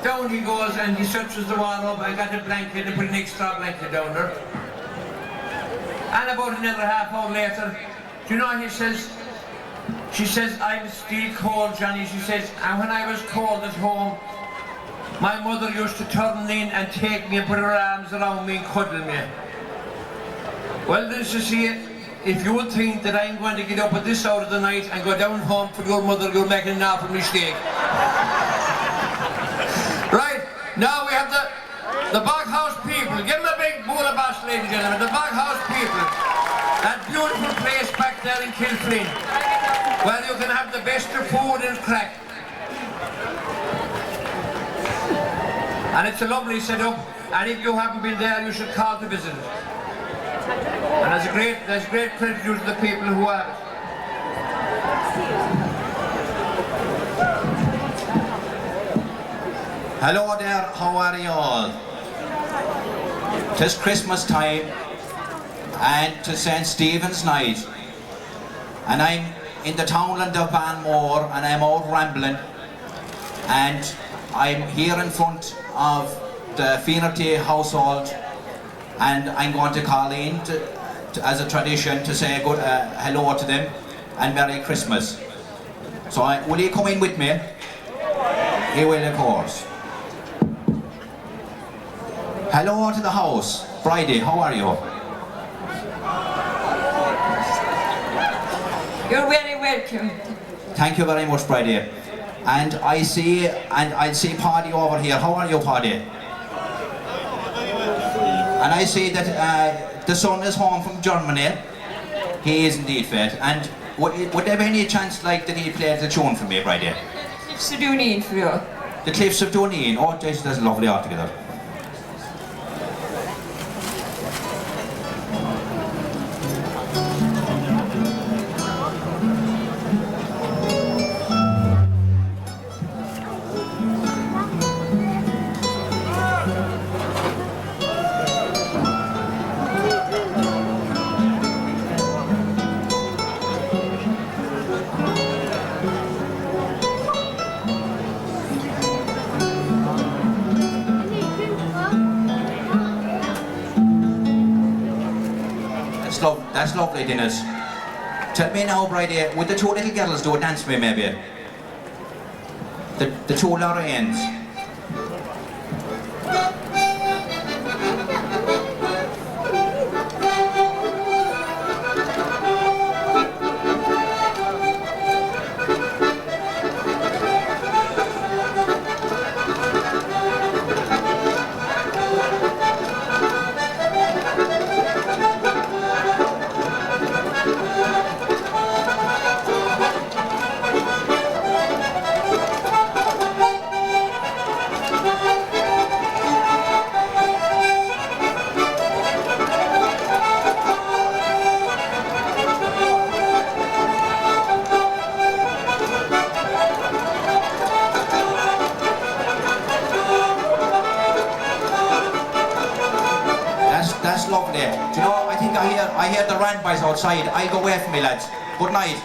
Down he goes and he searches the wall up and got a blanket and put an extra blanket down there. And about another half hour later, do you know what he says? She says, I'm still cold, Johnny. She says, and when I was cold at home, my mother used to turn in and take me and put her arms around me and cuddle me. Well, this is it. If you would think that I'm going to get up at this hour of the night and go down home for your mother, you're making an awful mistake. Right, now we have the Bog House People. Give them a big bowl of bass, ladies and gentlemen. The Bog House People. That beautiful place back there in Kilflin, where you can have the best of food and crack. And it's a lovely setup, and if you haven't been there, you should call to visit it. And there's great credit to the people who have it. Hello there, how are you all? 'Tis Christmas time and 'tis St. Stephen's night, and I'm in the townland of Banmore and I'm out rambling, and I'm here in front of the Finerty household, and I'm going to call in as a tradition to say good hello to them and Merry Christmas. So will you come in with me? He will, of course. Hello to the house. Friday, how are you? You're very welcome. Thank you very much, Friday. And I see Paddy over here. How are you, Paddy? And I see that the son is home from Germany. He is indeed fit. And would there be any chance like that he played the tune for me, Friday? Cliffs of Dooneen for you. The Cliffs of Dooneen. Oh, Jesus, that's lovely altogether. That's lovely, Dennis. Tell me now, Bridie, would the two little girls do a dance with me, maybe? The two Lorraines. I hear the Wren Boys outside. I'll go away from me, lads. Good night.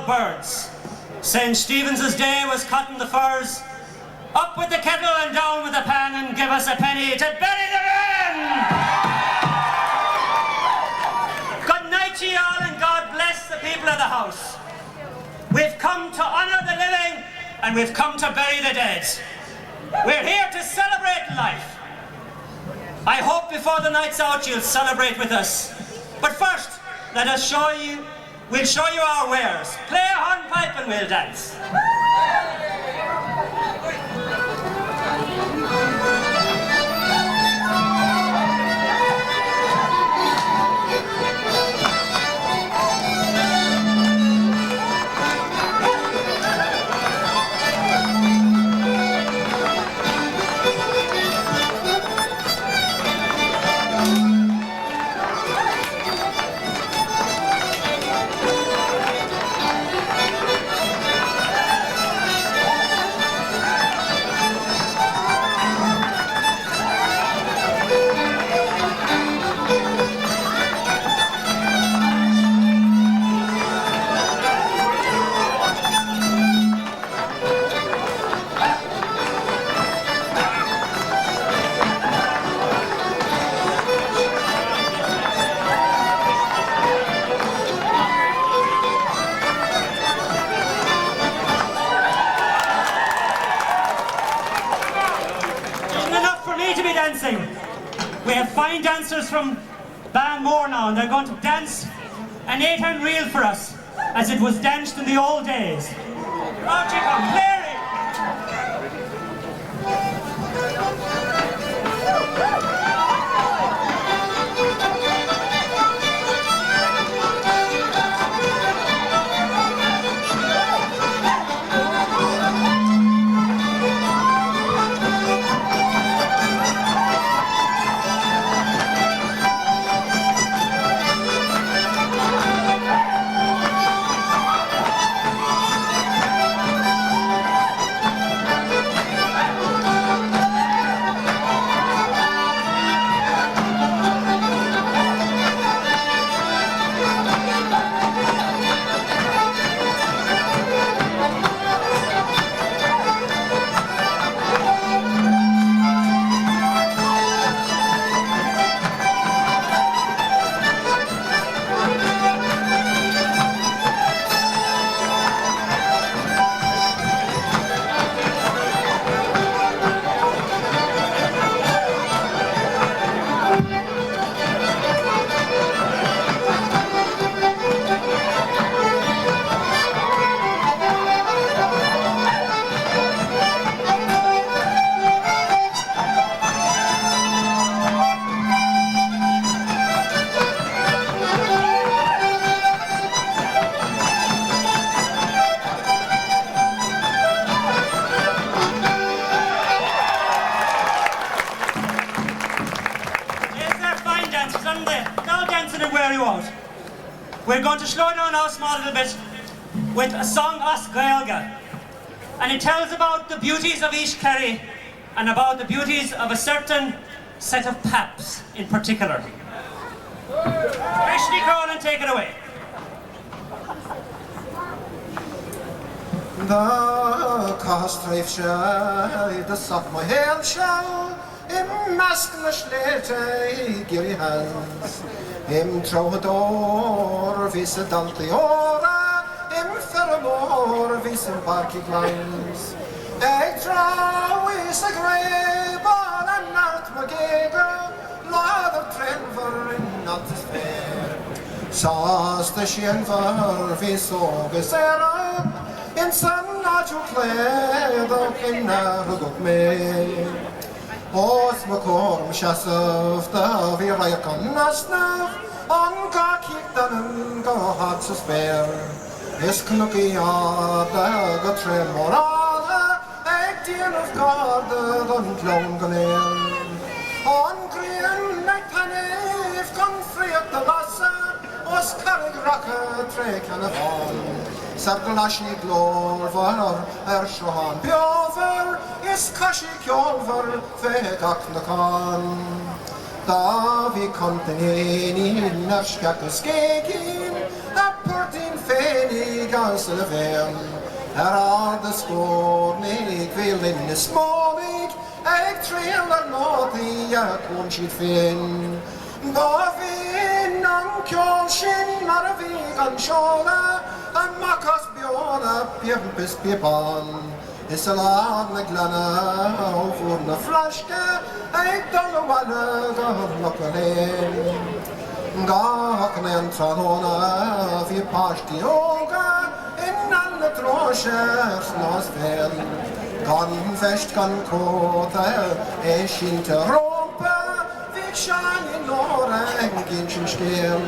Birds. St. Stephen's Day was cutting the furs. Up with the kettle and down with the pan and give us a penny to bury the wren! Good night to you all and God bless the people of the house. We've come to honour the living and we've come to bury the dead. We're here to celebrate life. I hope before the night's out you'll celebrate with us. But first, let us we'll show you our wares. Play a hornpipe and we'll dance. We have fine dancers from Banmore now, and they're going to dance an 8-hand reel for us, as it was danced in the old days. Out you come, Clary! there. Now dancing and wear you out. We're going to slow down our small little bit with a song Os Gaeilge. And it tells about the beauties of East Kerry and about the beauties of a certain set of paps in particular. Ashley Cronin, take it away. The castreif shall, the sock my hair shall, im masklish lete giri hands, im troubadour vis a dalty ora, im fermor vis a barky glines. Eg draw is a grey ball and not magega, lather trenver in not despair. Saws the shenver vis ogesera, in some natural clay, though in never got me. Os McCorm Shasov, the Virayakan Nasna, on Gaki Danan, go hard to spare. Is Knucky on the Tremorala, a deal of God, the Clown Galen. On Green, like Panif, come free at the Lassa, os Carrig Rocker, Trek and a Hall. Sargalashni glorvar, Shohan Biover, is Kashi Kjolver, Vegak Nakan. Da vi kontineni nashkak skegin, a portin feni ganseleven. The skornig vil in the smålig, eg trailer nådig, kon skit fin. Da vi nan kjolskin, mar vi kan sjåla, and Marcus Bjorna, Pimpis Pipan. Is a lad like Lana, over the flashka, I don't know what I'm looking in. Gawk and Tranona, if you pass the yoga, in all the troshers, lost fail. Gun fest, gun coat, a shint rope, big shiny Nora, and Ginchin scale.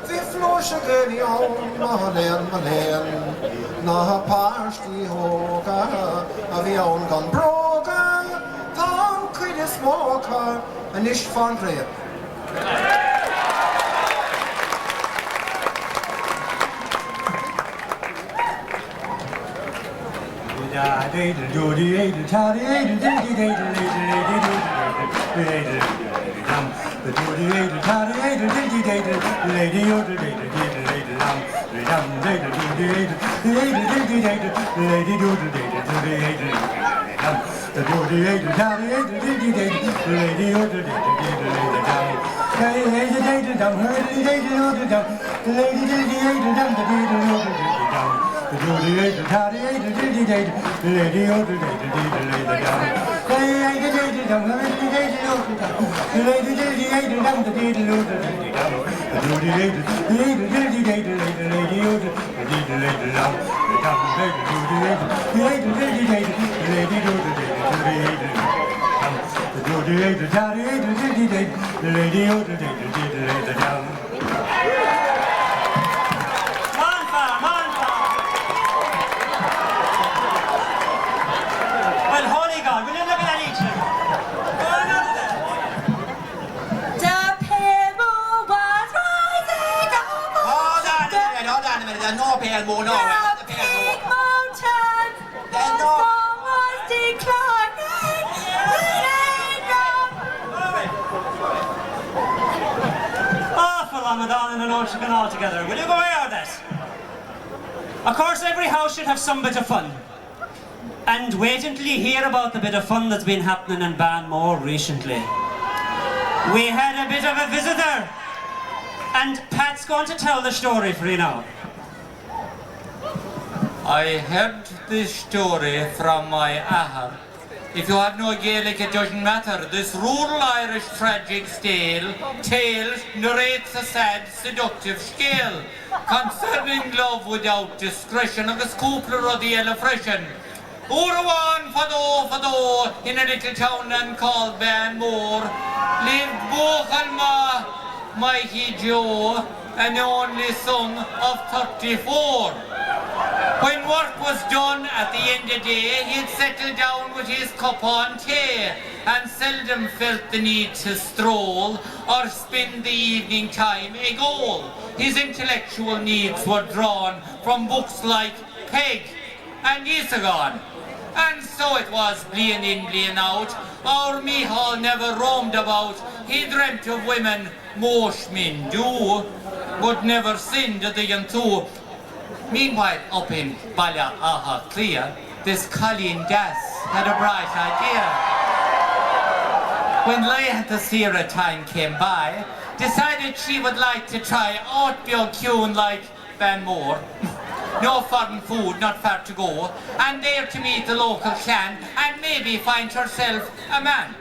Vi flåsar i Malen, na parsti hoga, avion kan broga, tan kvide smoka, en nicht van grep. The doody lady toddy lady lady lady yoder lady lady lam lady lady doody lady doodle lady lam the doody lady toddy lady lady yoder lady lam hey hey lady down lady yoder down the lady down the doodle yoder down the doody lady toddy lady lady yoder lady down hey hey lady down lady yoder down the lady down the diddle down the doody lady yoder the lady down the down the doody lady the doody lady the lady yoder the down. Well, holy God, will you look at that each? Hold on a minute, there's no pale moon, no. The big mountain, the song was declining. Oh, for Ramadan and an ocean all together. Will you go away with this? Of course, every house should have some bit of fun. And wait until you hear about the bit of fun that's been happening in Banmore recently. We had a bit of a visitor. And Pat's going to tell the story for you now. I heard this story from my ahar. If you have no Gaelic, it doesn't matter. This rural Irish tragic tale narrates a sad, seductive scale concerning love without discretion of the scoopler or the yellow freshen. Urwan Fado, in a little town called Banmore, lived Bochalma, Mikey Joe, an only son of 34. When work was done at the end of the day, he'd settle down with his cup on tea and seldom felt the need to stroll or spend the evening time a goal. His intellectual needs were drawn from books like Peg and Isagon. And so it was bleein' in, bleein' out. Our Michal never roamed about. He dreamt of women, most men do, but never sinned the unto. Meanwhile, up in Bala Clear, this Colleen Das had a bright idea. When Leah the Sierra time came by, decided she would like to try out Bjorn like Van Moore. No foreign food, not far to go, and there to meet the local clan and maybe find herself a man.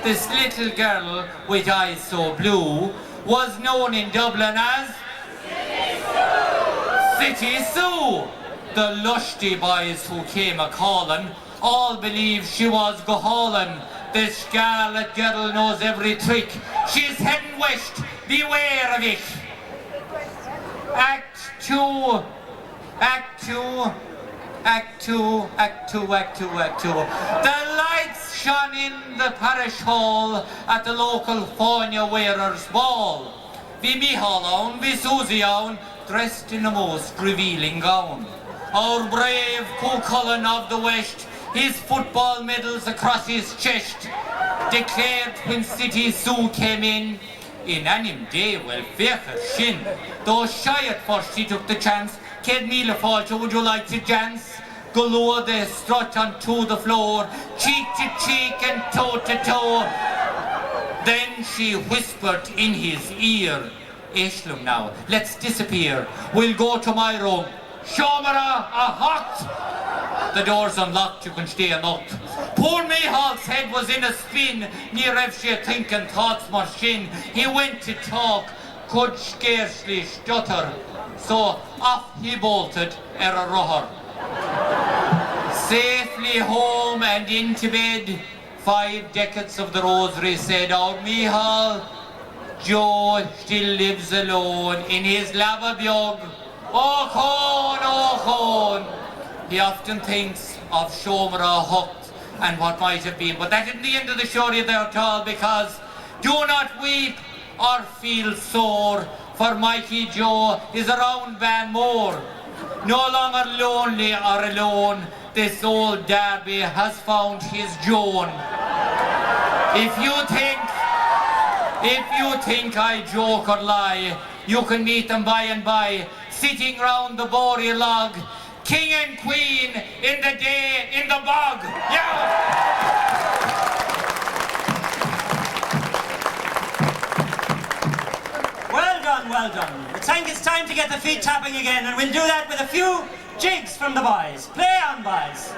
This little girl with eyes so blue was known in Dublin as City Sue. The lusty boys who came a-calling all believed she was go-hauling. This scarlet girl knows every trick. She's heading west, beware of it. Act 2. Act 2, Act 2, Act 2, Act 2, Act 2. The lights shone in the parish hall at the local Fáine wearers' ball. Vi Michal on, vi Susie on, dressed in the most revealing gown. Our brave Cuchulainn of the West, his football medals across his chest, declared when City Sue came in anim day well fecha shin. Though shy at first he took the chance. Ked Mila Falcha, would you like to dance? Go lower the strut onto the floor, cheek to cheek and toe to toe. Then she whispered in his ear, Eshlum now, let's disappear. We'll go to my room. Shomara a hot. The door's unlocked, you can stay unlocked. Poor Mihal's head was in a spin, near she thinking thoughts machine. He went to talk, could scarcely stutter. So off he bolted a roher. Safely home and into bed, 5 decades of the rosary said, our Michal, Joe still lives alone in his lava bjog. Oh Con. He often thinks of Shomara Hucht and what might have been. But that isn't the end of the story there at all, because do not weep or feel sore, for Mikey Joe is around Van Moore. No longer lonely or alone, this old Derby has found his Joan. If you think I joke or lie, you can meet them by and by, sitting round the boreal log, king and queen in the day in the bog. Yeah! Well done. I think it's time to get the feet tapping again, and we'll do that with a few jigs from the boys. Play on, boys.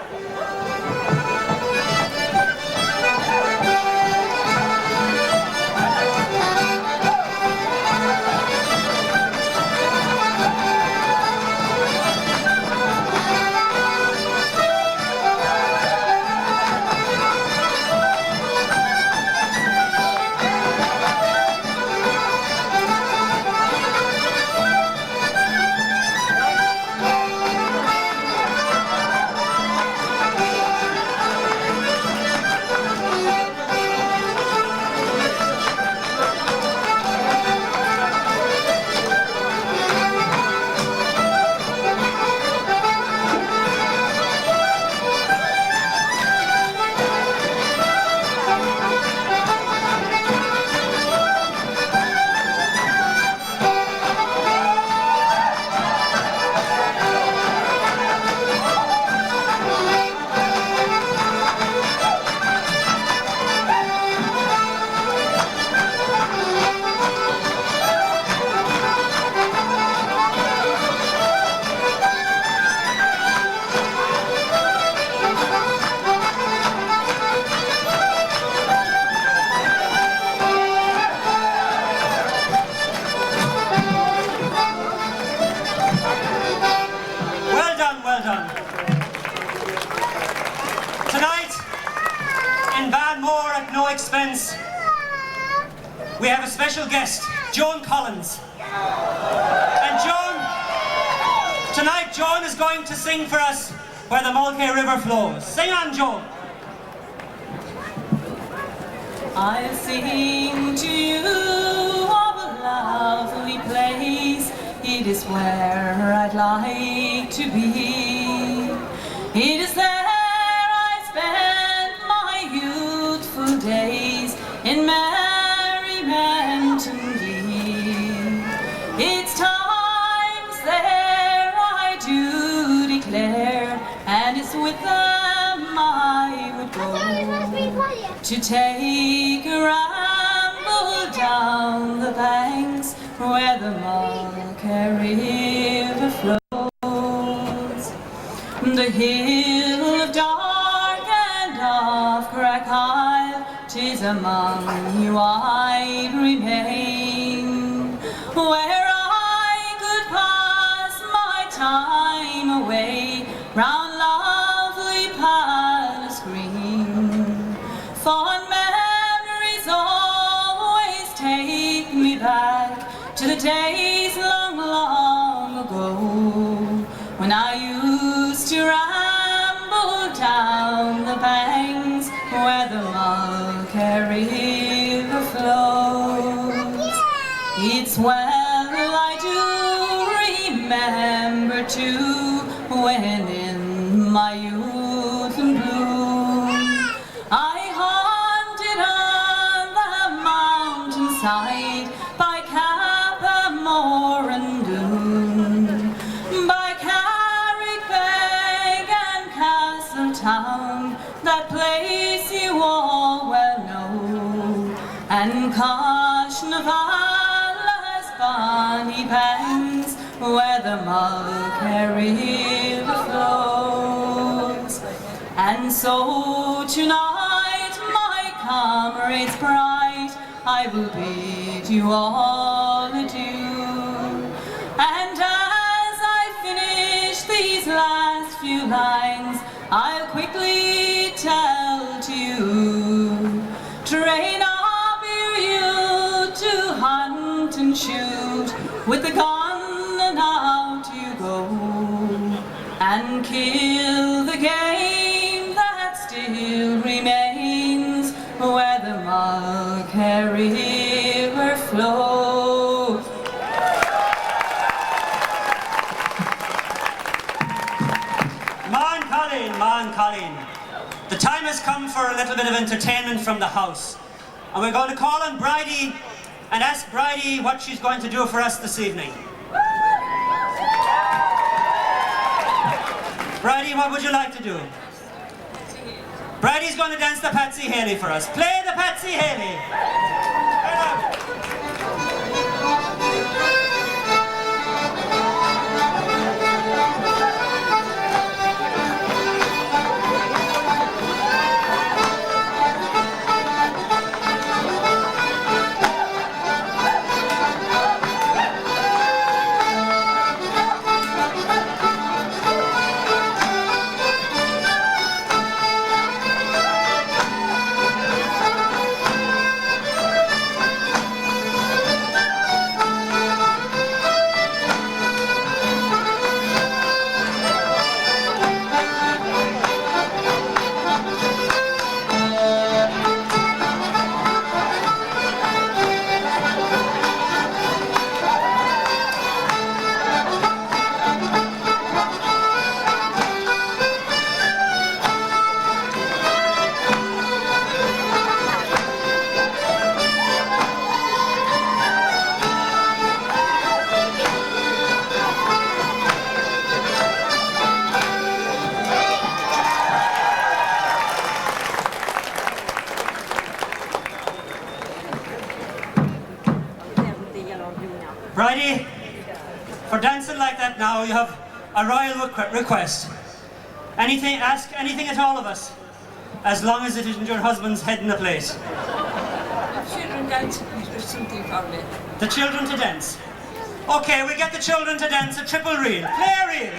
We have a special guest, Joan Collins. And Joan Tonight, Joan is going to sing for us Where the Mulcahy River Flows. Sing on, Joan. I'll sing to you of a lovely place. It is where I'd like to be. It is there I spent my youthful days in merriment and glee. It's times there I do declare, and it's with them I would go to take a ramble down the banks where the Mulcahy River flows. The hill of Dark and of Crackile, 'tis among you I'd remain, where I could pass my time away round lovely Palace Green. Fond memories always take me back to the days long, long ago, when I used to ramble down the banks where the Mulcahy River flows. It's well I do remember too, when in my youth and bloom I haunted on the mountainside by Capamore and Doon, by Carrickbeg and Castletown, that place you all well know, and Cashnaval's bonny banks where the Mulcahy River flows. And so tonight, my comrades bright, I will bid you all adieu. And as I finish these last few lines, I'll quickly tell to you, train up your youth to hunt and shoot, with the gun and out you go, and kill the game that still remains where the Mulcahy River flows. Man, Colleen. The time has come for a little bit of entertainment from the house. And we're going to call on Bridie and ask Bridie what she's going to do for us this evening. Bridie, what would you like to do? Bridie's going to dance the Patsy Haley for us. Play the Patsy Haley. Bridie, for dancing like that now, you have a royal request. Anything, ask anything at all of us, as long as it isn't your husband's head in the plate. Children dance or something for me. The children to dance. Okay, we get the children to dance a triple reel. Play a reel.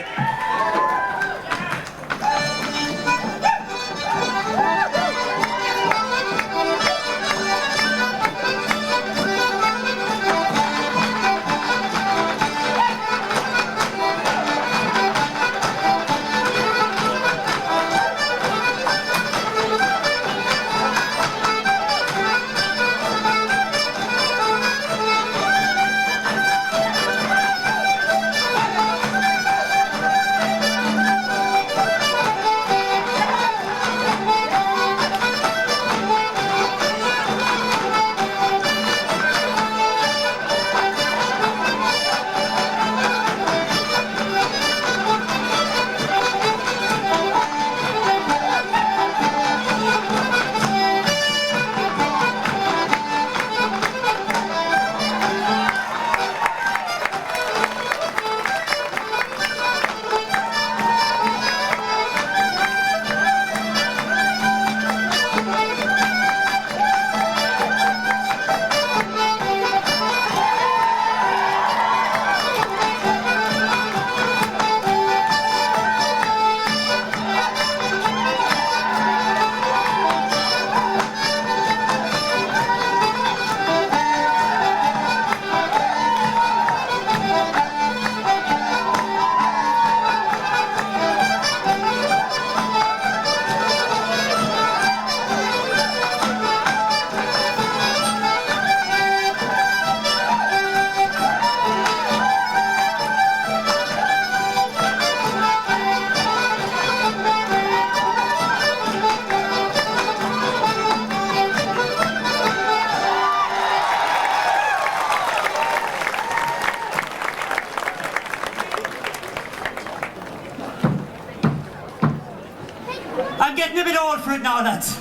I'm getting a bit old for it now, lads.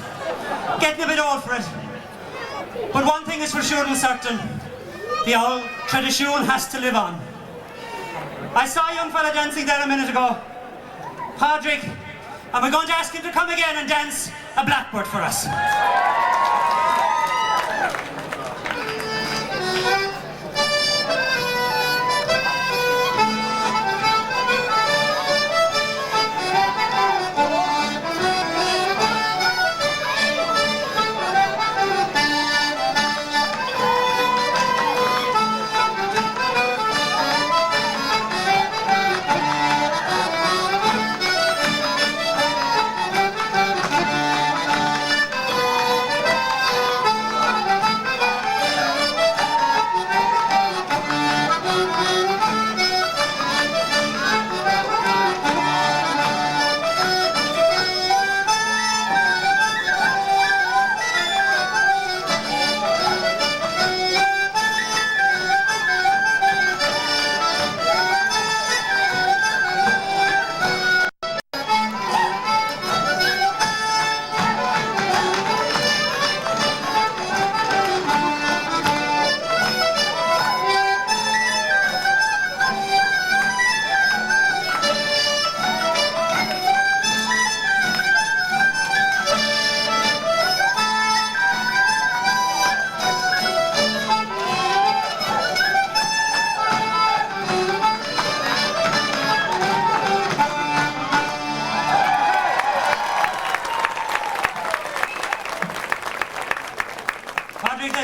Getting a bit old for it. But one thing is for sure and certain. The old tradition has to live on. I saw a young fella dancing there a minute ago. Padraig, and we're going to ask him to come again and dance a blackbird for us.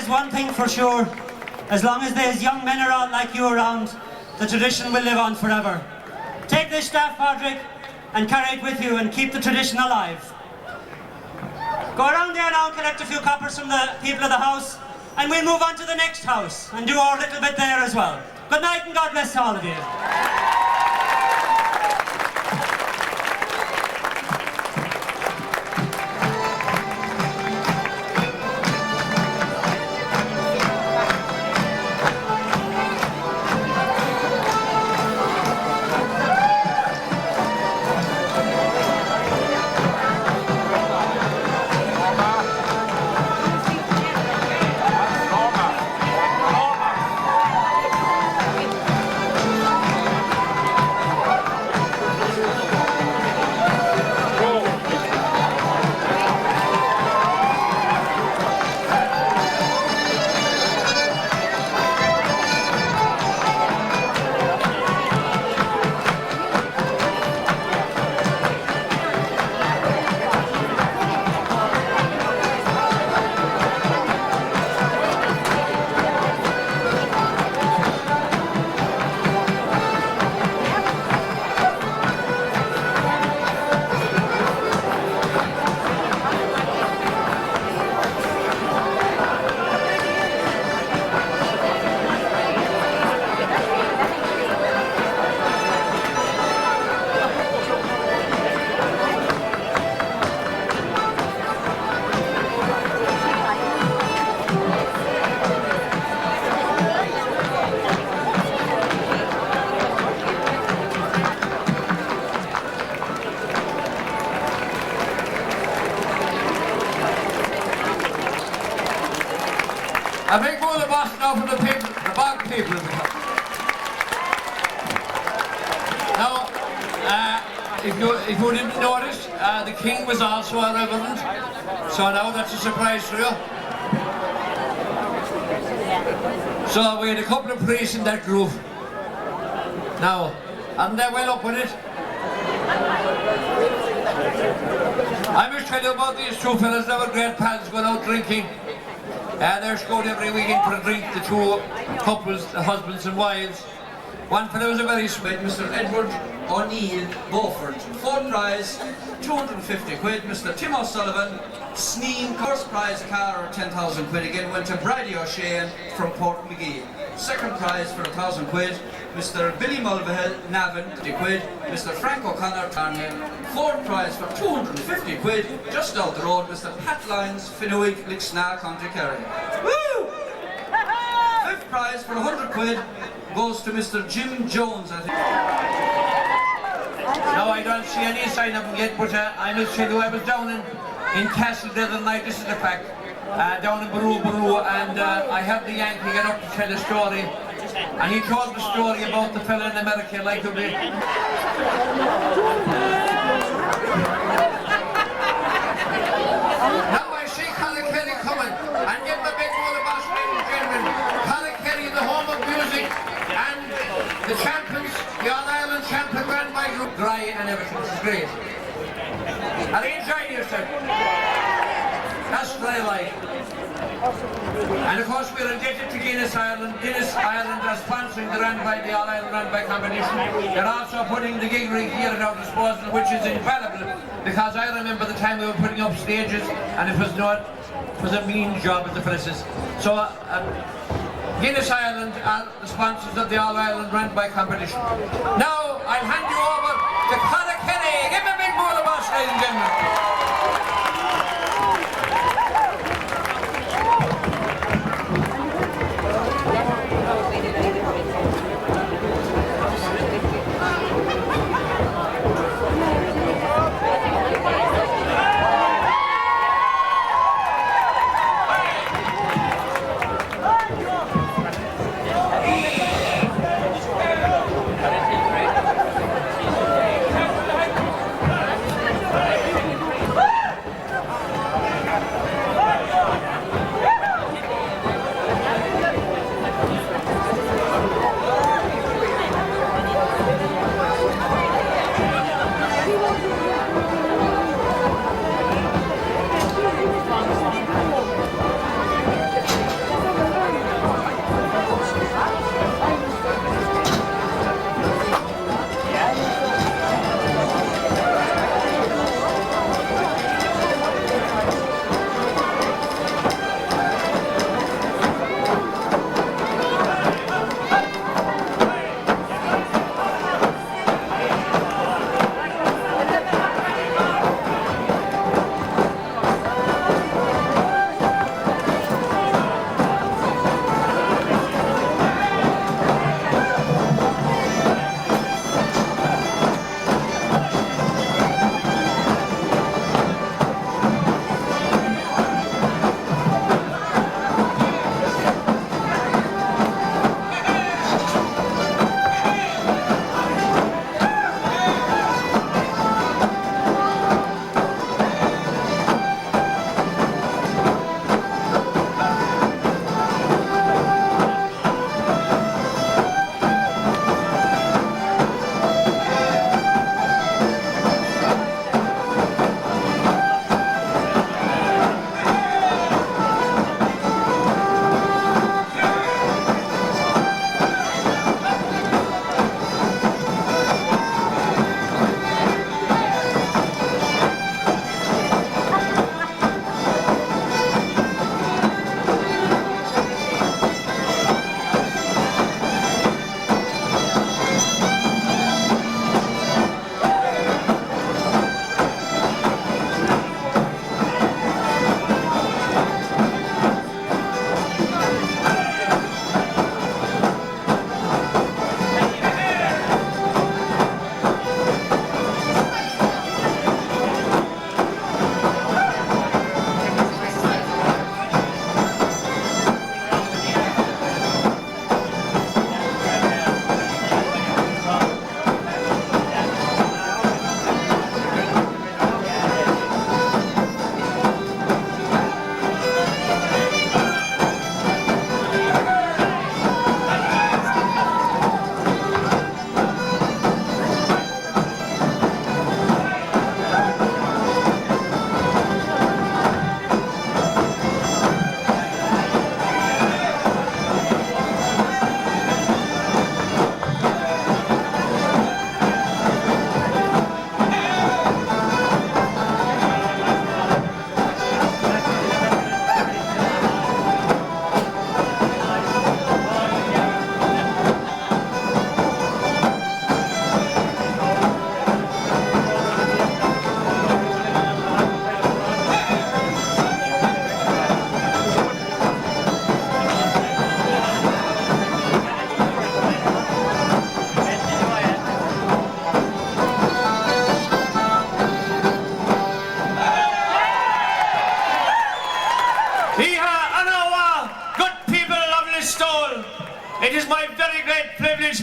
One thing for sure, as long as there's young men around like you around, the tradition will live on forever. Take this staff, Padraig, and carry it with you and keep the tradition alive. Go around there now and collect a few coppers from the people of the house, and we'll move on to the next house and do our little bit there as well. Good night and God bless all of you. A big roll of applause now for the people, the bog people in the country. Now, if you didn't notice, the king was also a reverend, so now that's a surprise for you. So we had a couple of priests in that group. Now, and they're well up with it. I must tell you about these two fellas. They were great pals going out drinking. They're scored every weekend for a drink, the two couples, the husbands and wives. One fellow was a very sweet, Mr. Edward O'Neill Beaufort. Fourth prize, 250 quid. Mr. Tim O'Sullivan, Sneen, first prize, a car or 10,000 quid again, went to Brady O'Shane from Portmagee. Second prize for 1,000 quid, Mr. Billy Mulvihill, Navan, 50 quid. Mr. Frank O'Connor, Tarnian. Fourth prize for 250 quid, just out the road, Mr. Pat Lyons, Finnewick, Lixna, County Kerry. Woo! Fifth prize for 100 quid goes to Mr. Jim Jones, I think. Now, I don't see any sign of them yet, but I must tell you, I was down in Castle the other night, this is the fact, down in Baru, and I had the Yankee get up to tell a story, and he told the story about the fella in America like a bit. Now I see Colin Kelly coming, and get the big one of us, ladies and gentlemen. Colin Kelly, the home of music, and the champions, the All-Ireland champion ran by group Dry and everything. This is great. Are you enjoying yourself? That's what I like. And of course we're indebted to Guinness Ireland. Guinness Ireland are sponsoring the the All-Ireland Run-By competition. They're also putting the gig rig here at our disposal, which is invaluable, because I remember the time we were putting up stages and it was a mean job at the places. So Guinness Ireland are the sponsors of the All-Ireland Run-By competition. Now I'll hand you over to Conor Kenny. Give me a big round of applause, ladies and gentlemen.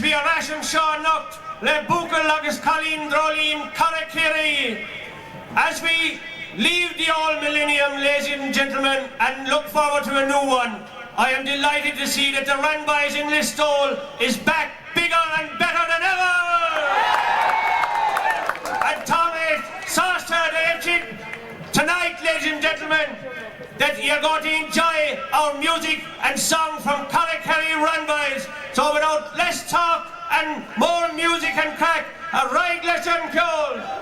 be a ration Sean Nocht, Le Buckle Agus Colleen Drolleen Karakiri. As we leave the old millennium, ladies and gentlemen, and look forward to a new one, I am delighted to see that the Wren Boys in Listowel is back bigger and better than ever! And Tommy, Saucer, tonight, ladies and gentlemen, that you're going to enjoy our music and song from Kerry Wren Boys. So without less talk and more music and crack, a right lesson cool.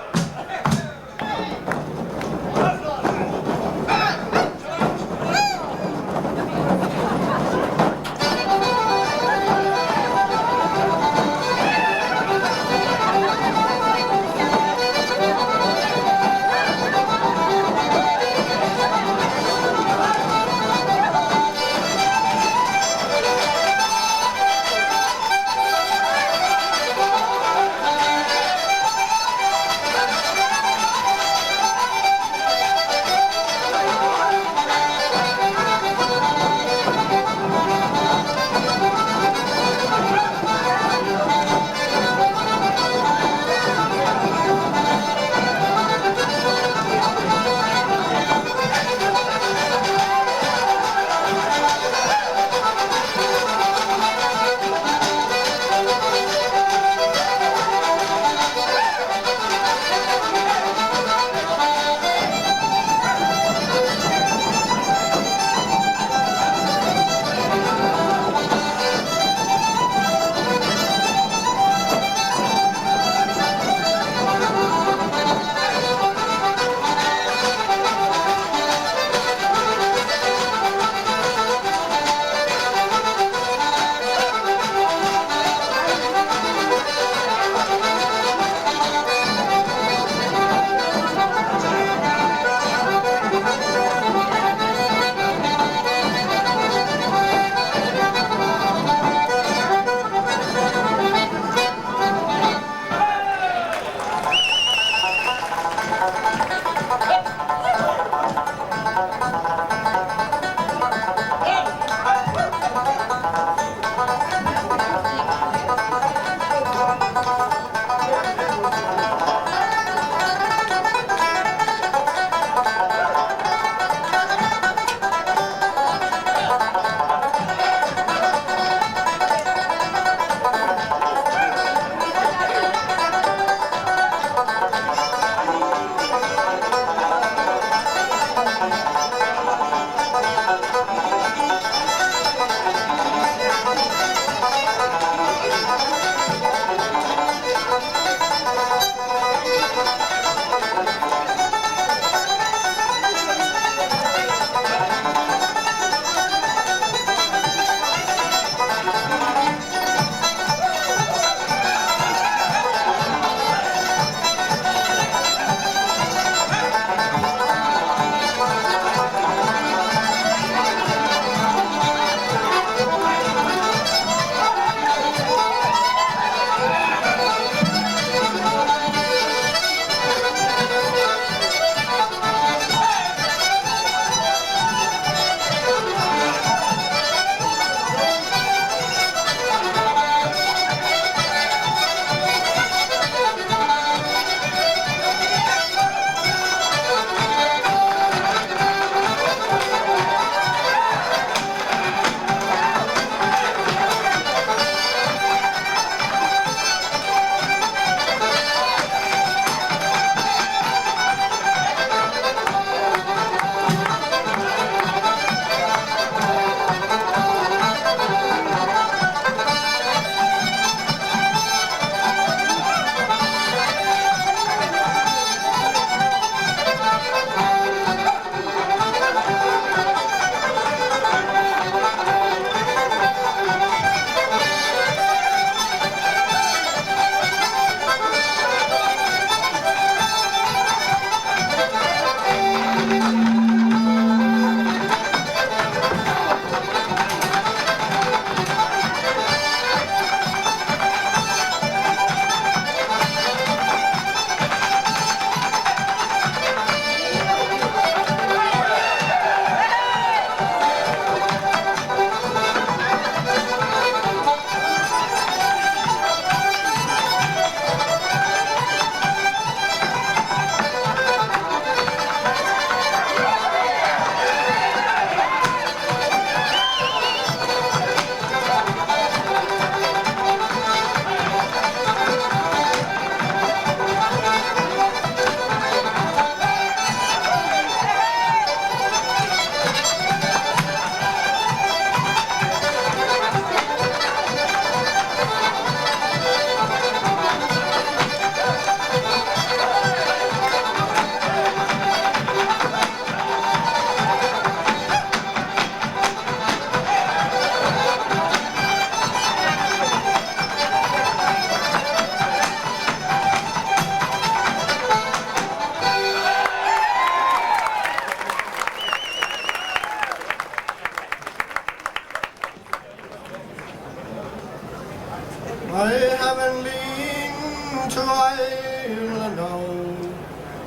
Ireland now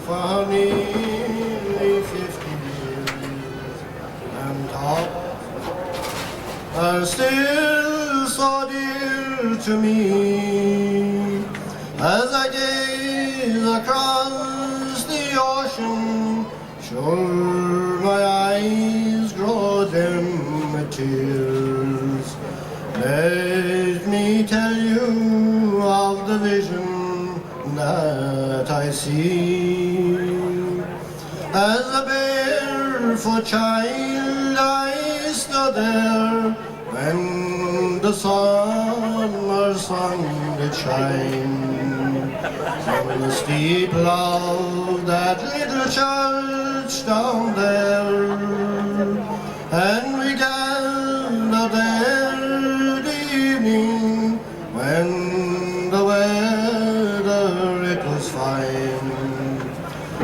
for nearly 50 years, and top are still so dear to me as I gaze across the ocean. Sure, my eyes grow dim with tears. Let me tell you of the vision that I see. As a barefoot child I stood there when the summer sun did shine on the steeple of that little church down there, and we gathered there the evening when the weather it was fine.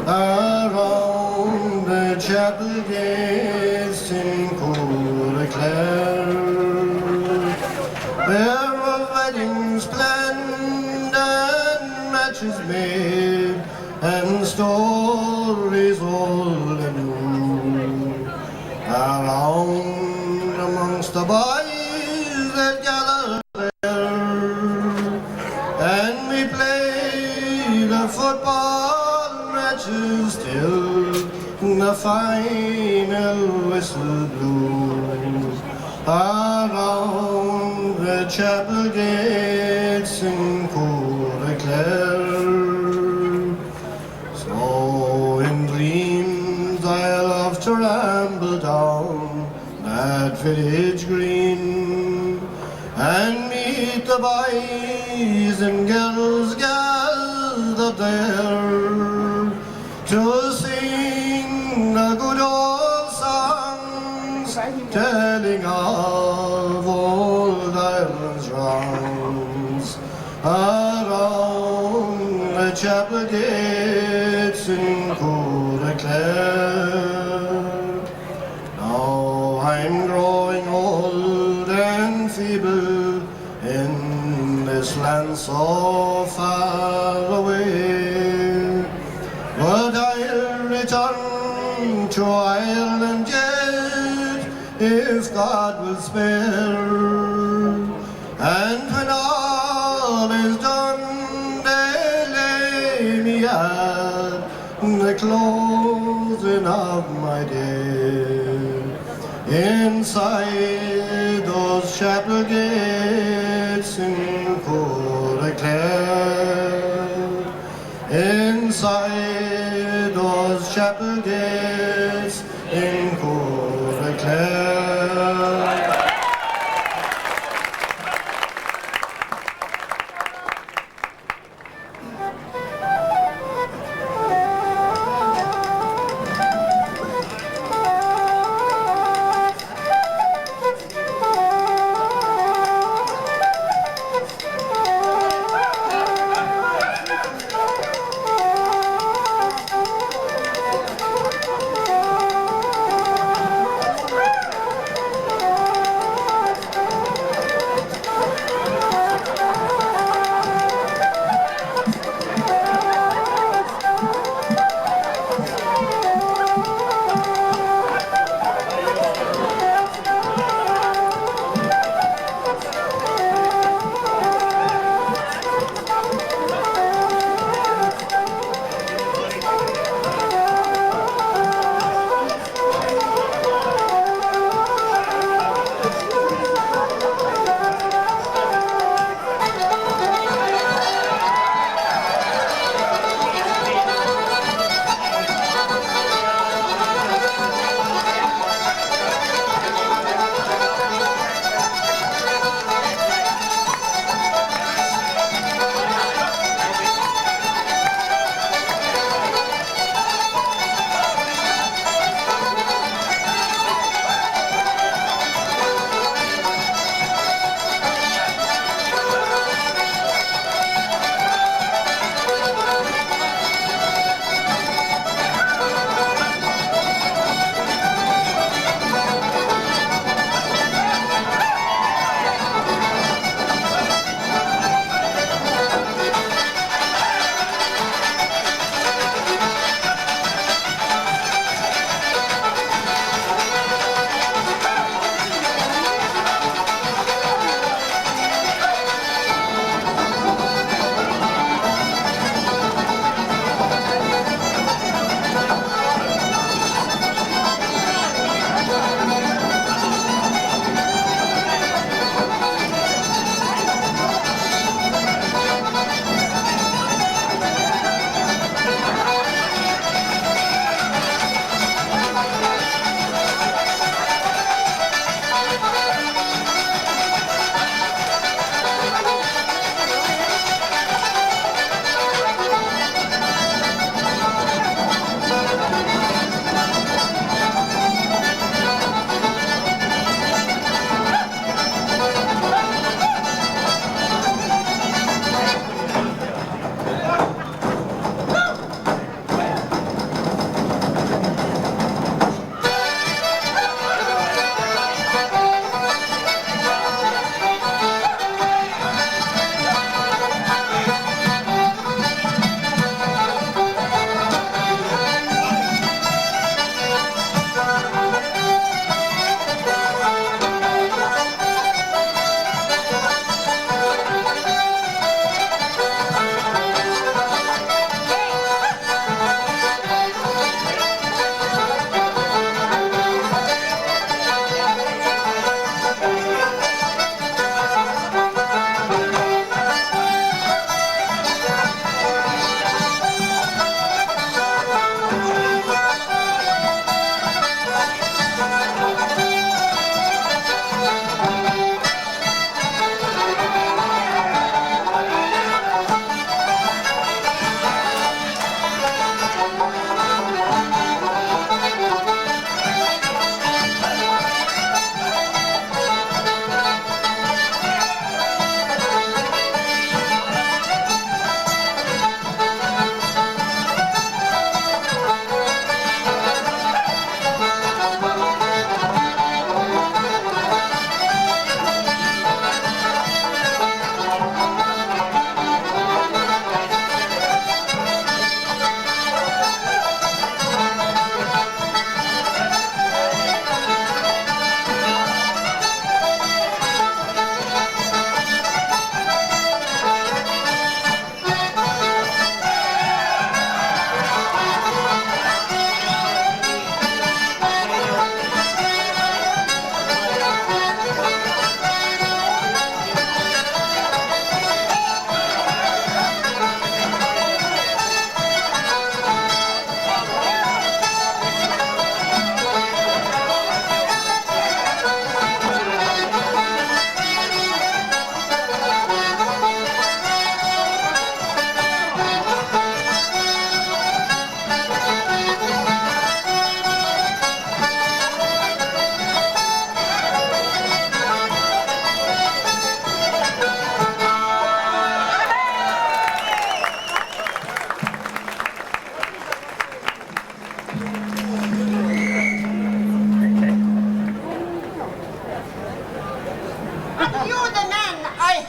Around the chapel gates in Courtclair, there were weddings planned and matches made, and stories old and new. Around amongst the boys that gathered there, and we played the football matches till the final whistle blew. Around the chapel gates in Courtclair. So in dreams I love to ramble down that village green and meet the boys and girls gathered there to sing the good old songs telling of old Ireland's wrongs. Around the chapel gates in Courtclair. Now I'm growing old and feeble in this land so far away, but I'll return to Ireland yet if God will spare. And when all is done, they lay me at the closing of my day inside those chapel gates in Courtclair. Inside those chapel gates in Courtclair.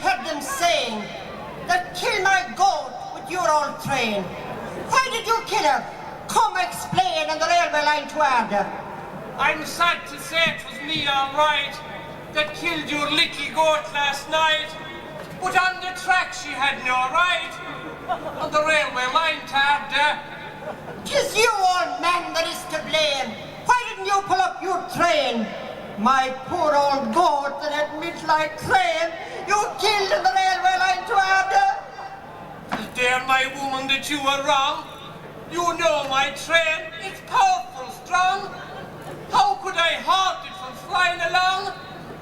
heard them saying, they'll kill my goat with your old train. Why did you kill her? Come explain on the railway line to Arda. I'm sad to say it was me, all right, that killed your little goat last night. But on the track she had no right. On the railway line to Arda. 'Tis you, old man, that is to blame. Why didn't you pull up your train? My poor old goat that had midlife claim, you killed on the railway line to Arda. There, my woman, that you were wrong. You know my train, it's powerful strong. How could I halt it from flying along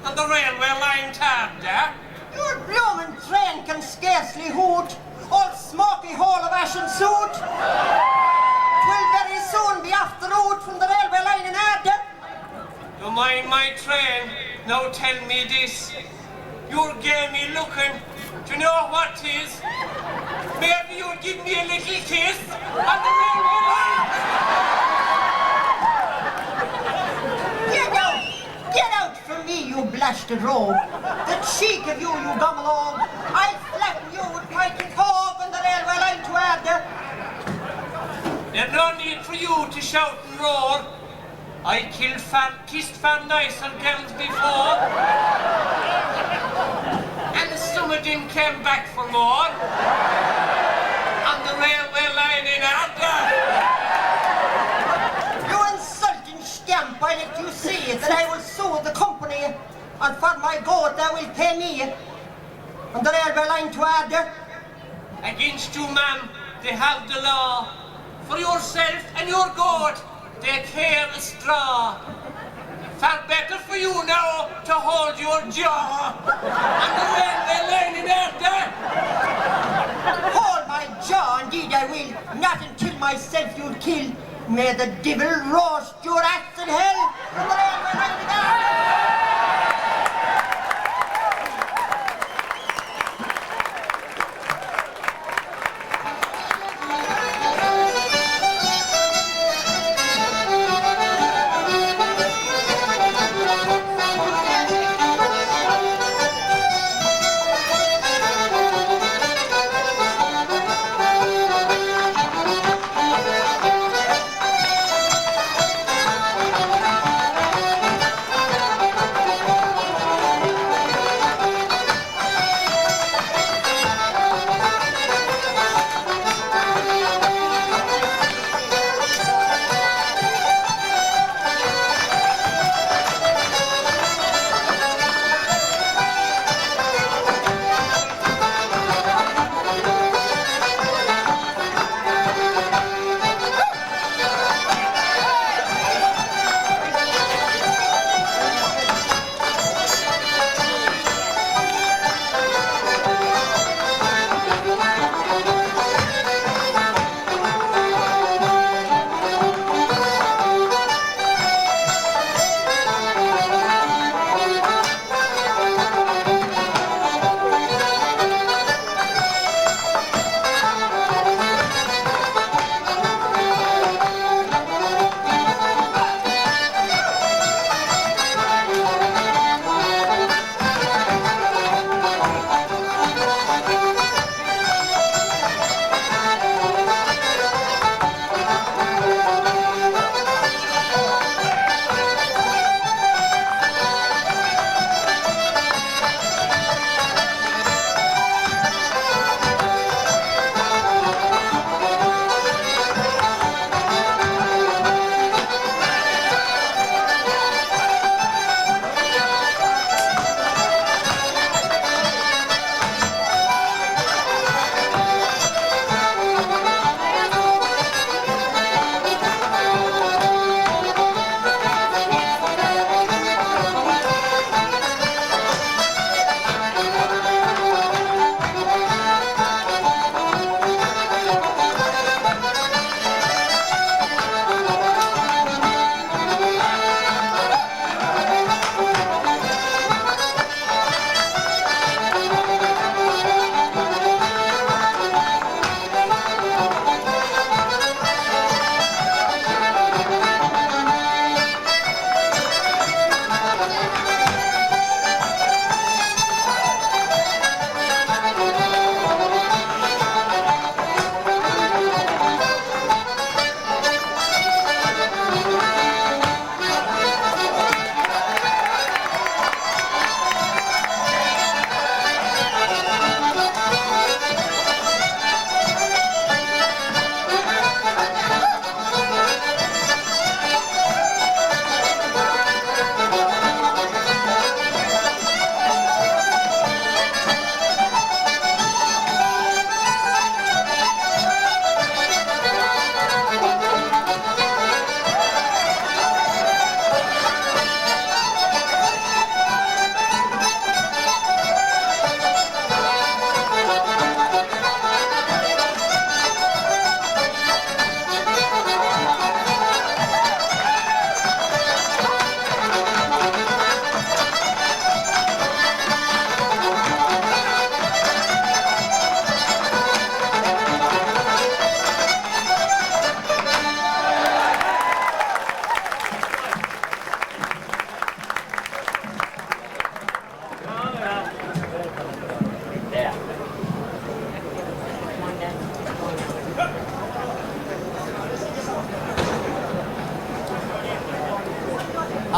on the railway line to Arda? Your bloomin' train can scarcely hoot, old smoky hole of ashen suit. 'Twill very soon be off the road from the railway line in Arda. You mind my train? Now tell me this. You're gamey looking. Do you know what 'tis? Maybe you'd give me a little kiss on the railway line. Get out from me, you blasted rogue. The cheek of you, you gummalog. I'll flatten you with my hog on the railway line to Arda. There's no need for you to shout and roar. I kissed far nicer girls before. And some of them came back for more. On the railway line in Arda. You insulting scamp, I let you see that I will sue the company, and for my goat they will pay me. On the railway line to Arda. Against you, ma'am, they have the law. For yourself and your goat, they care a straw. Far better for you now to hold your jaw on the railway line in Arda. Hold my jaw, indeed I will. Not until myself you'll kill. May the devil roast your ass in hell on the railway line in Arda.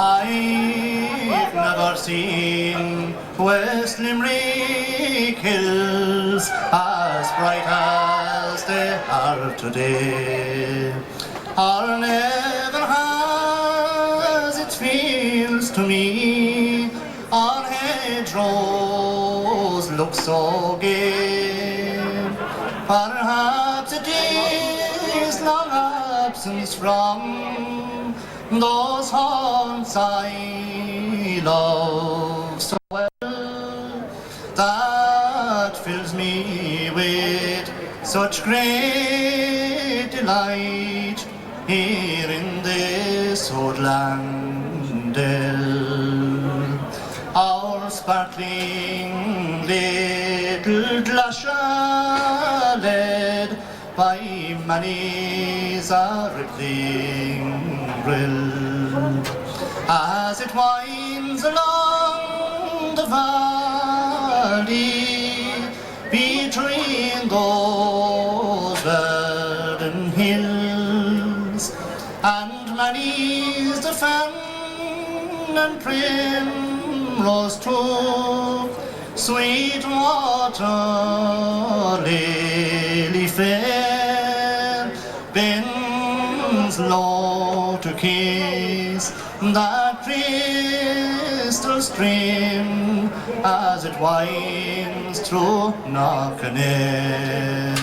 I've never seen West Limerick hills as bright as they are today, or never has it feels to me, our hedgerows look so gay. Perhaps it is long absence from those haunts I love so well that fills me with such great delight here in this old land. Our sparkling little glacier led by many's a rippling rill, as it winds along the valley between those verdant hills, and many's the fen and primrose too, sweet water lily fair bends low to kiss that crystal stream as it winds through Knocknair.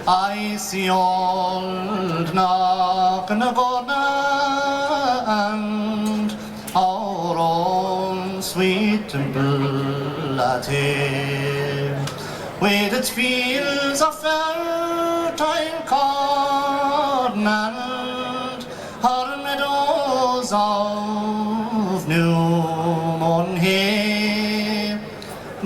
I see old Knocknagorna and our own sweet temple at here, with its fields of fertile corn and her meadows of new mown hay.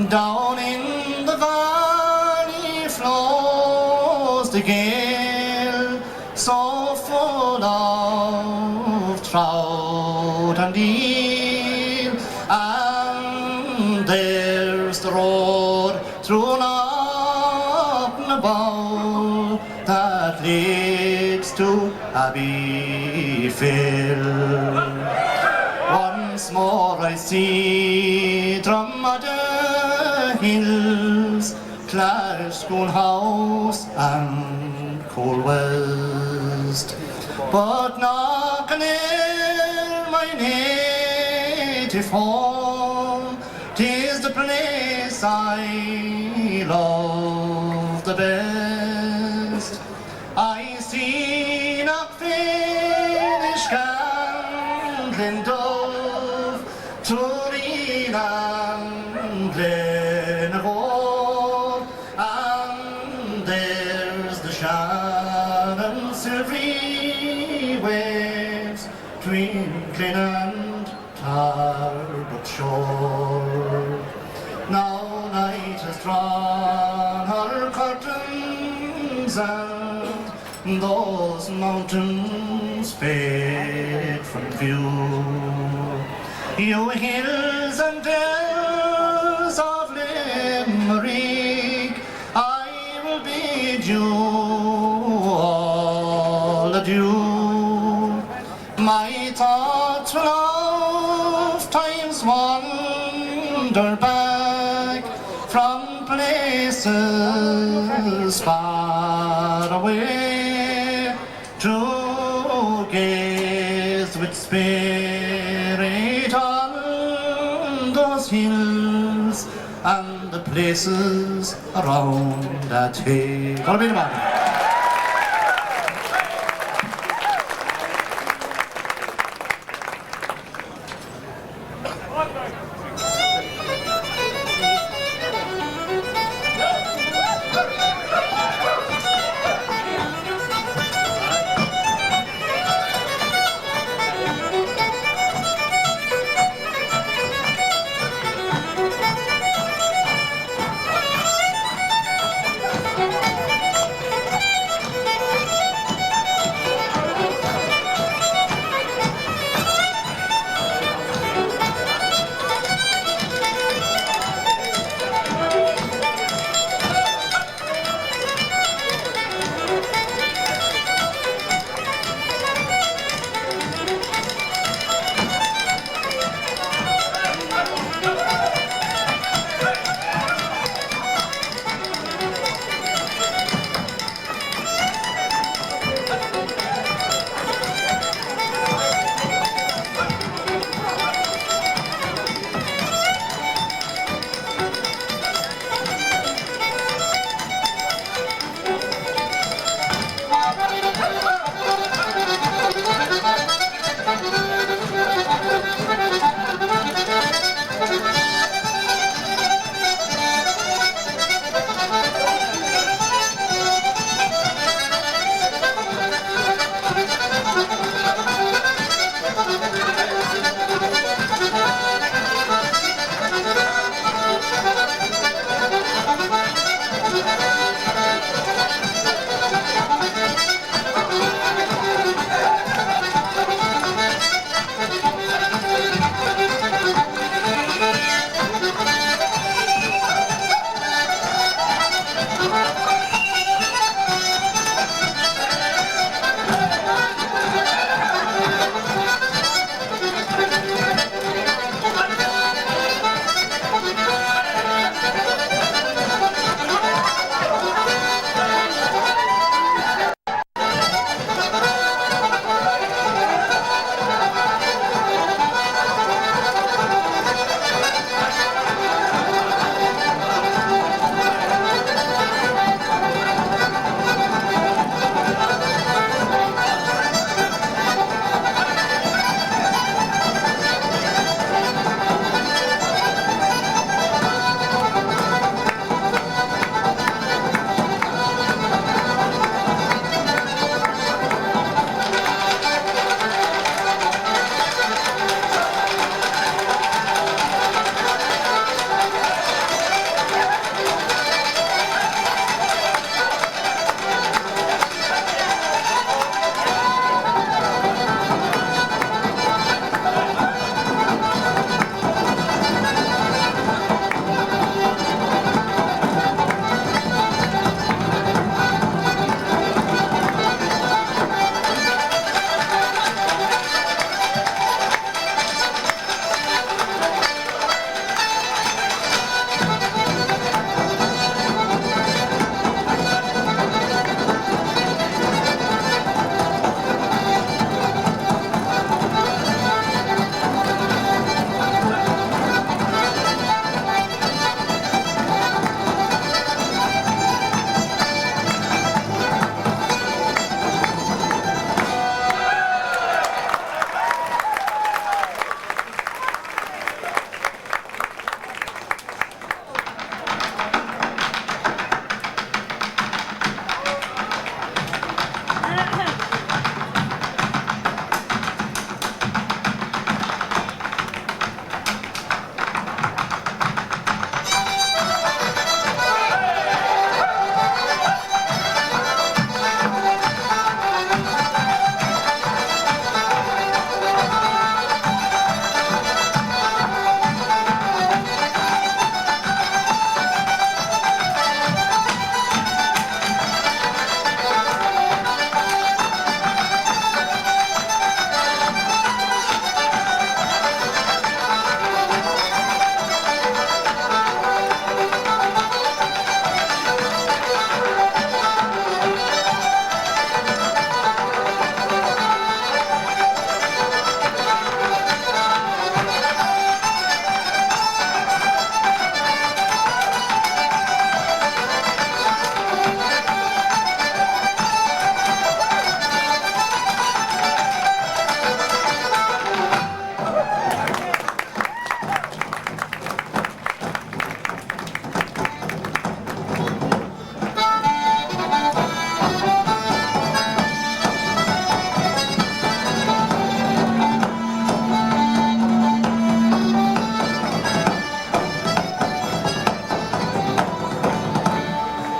Down in the valley flows the gale, so full of trout and eel, and there's the road through Knocknabowl that leads to Abbeyfield. Once more I see Drummadder Hills, Clare Schoolhouse and Colwest, but Knocknair, my native home, 'tis the place I love the best. I see Knockfinish, Glandove, Turin and Glenavore, and there's the Shannon silvery waves twinkling and Tarbert shore. Now night has drawn her curtains and those mountains fade from view. You hills and dells of Limerick, I will bid you all adieu. My thoughts will oft times wander back from places far away to gaze with spirit on those hills and the places around that hill.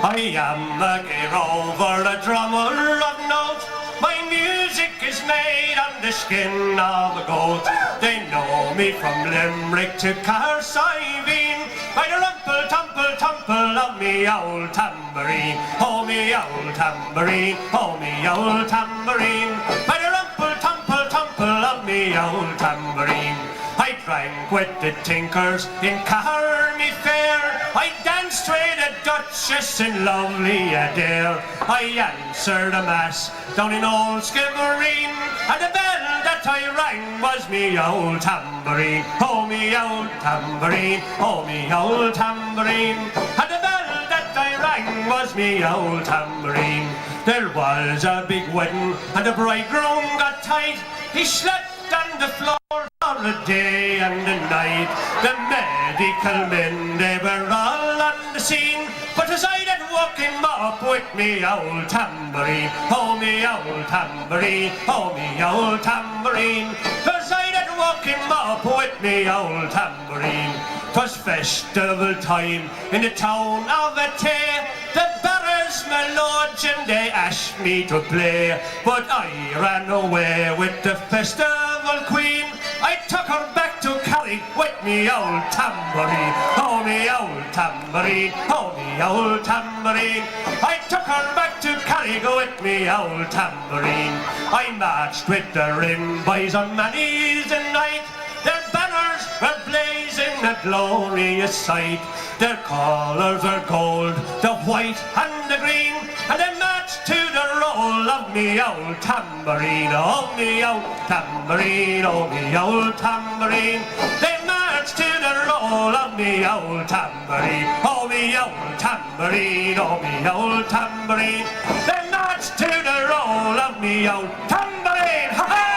I am the Rover, a drummer of note. My music is made on the skin of a goat. They know me from Limerick to Carsiveen by the rumple, tumple, tumple of me old tambourine. Oh, me old tambourine, oh, me old tambourine. By the rumple, tumple, tumple of me old tambourine. I drank with the tinkers in Carmy Fair. I danced with the Duchess in lovely Adair. I answered a mass down in old Skibbereen, and the bell that I rang was me old tambourine. Oh, me old tambourine, oh, me old tambourine. And the bell that I rang was me old tambourine. There was a big wedding and the bridegroom got tight. He slept on the floor for a day and a night. The medical men, they were all on the scene, but as I did walk him up with me old tambourine, oh me old tambourine, oh me old tambourine, as I did walk him up with me old tambourine. 'Twas festival time in the town of Atay. The barras, my lords, and they asked me to play, but I ran away with the festival queen. I took her back to Carrick with me old tambourine, oh me old tambourine, oh me old tambourine. I took her back to Carrick with me old tambourine. I marched with the Wren Boys on many's a night. Their banners were blazing a glorious sight. Their colours were gold, the white and the green, and they marched to the roll of me old tambourine, oh me old tambourine, oh me old tambourine. They marched to the roll of me old tambourine, oh me old tambourine, oh me old tambourine. They marched to the roll of me old tambourine, ha-ha!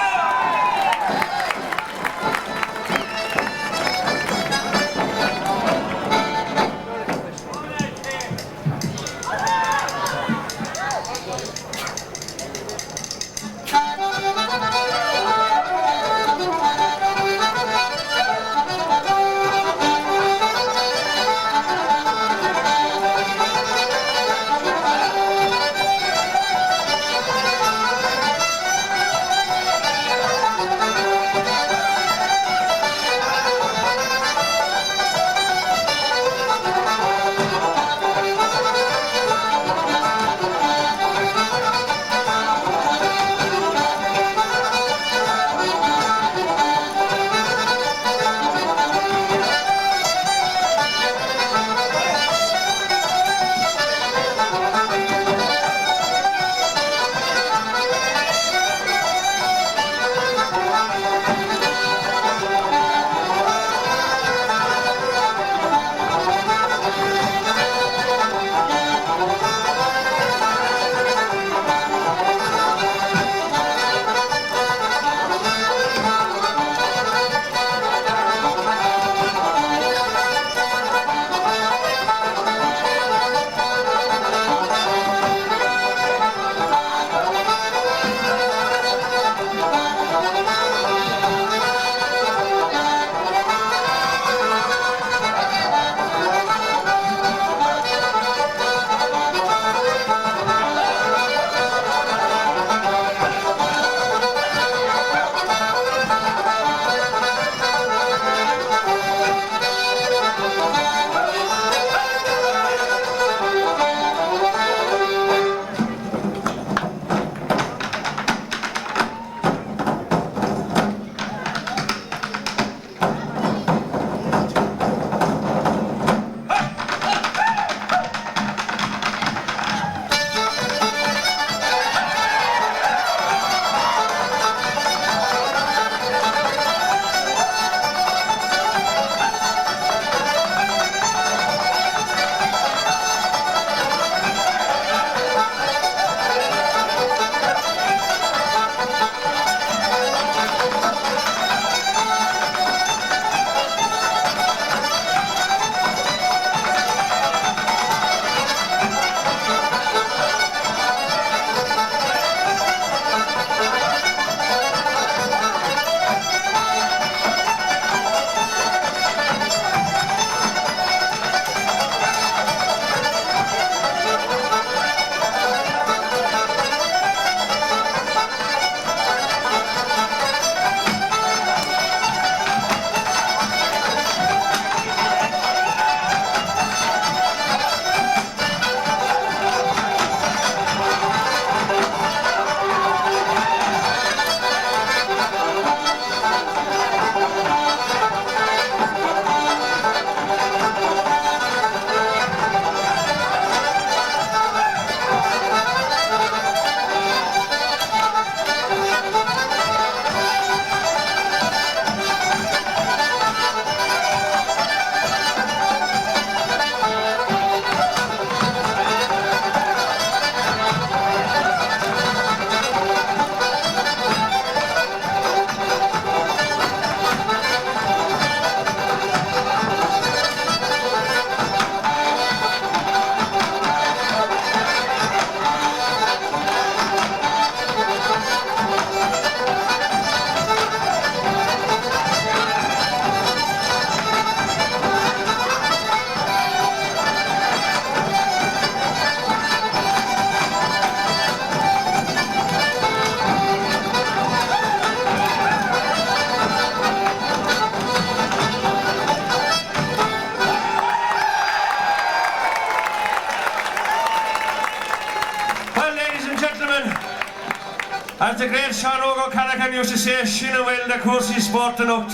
As the great Sean O'Callaghan used to say, Shinawil, the course is sport tonight.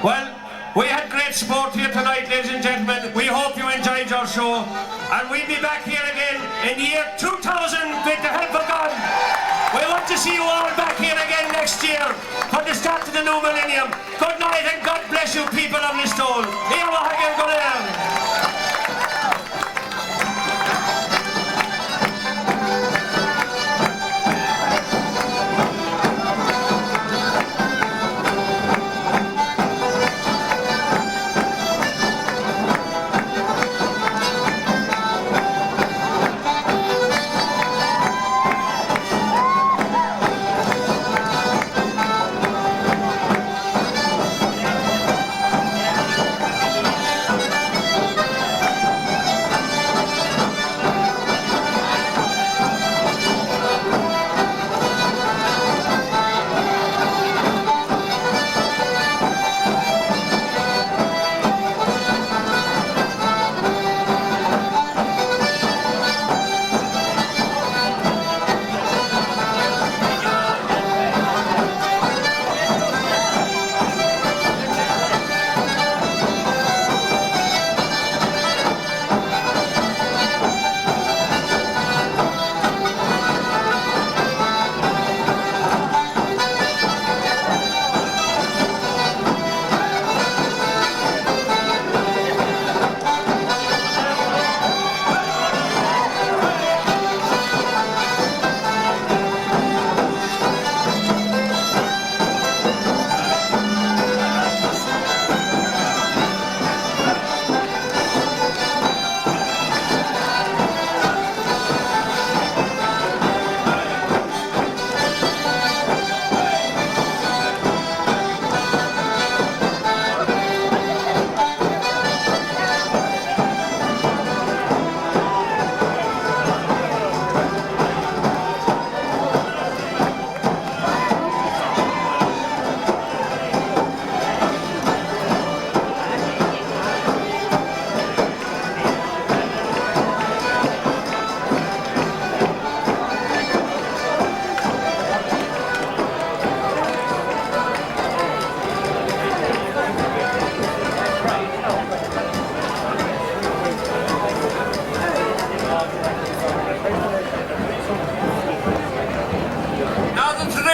Well, we had great sport here tonight, ladies and gentlemen. We hope you enjoyed our show. And we'll be back here again in the year 2000 with the help of God. We want to see you all back here again next year for the start of the new millennium. Good night and God bless you people of Listowel. Here we are.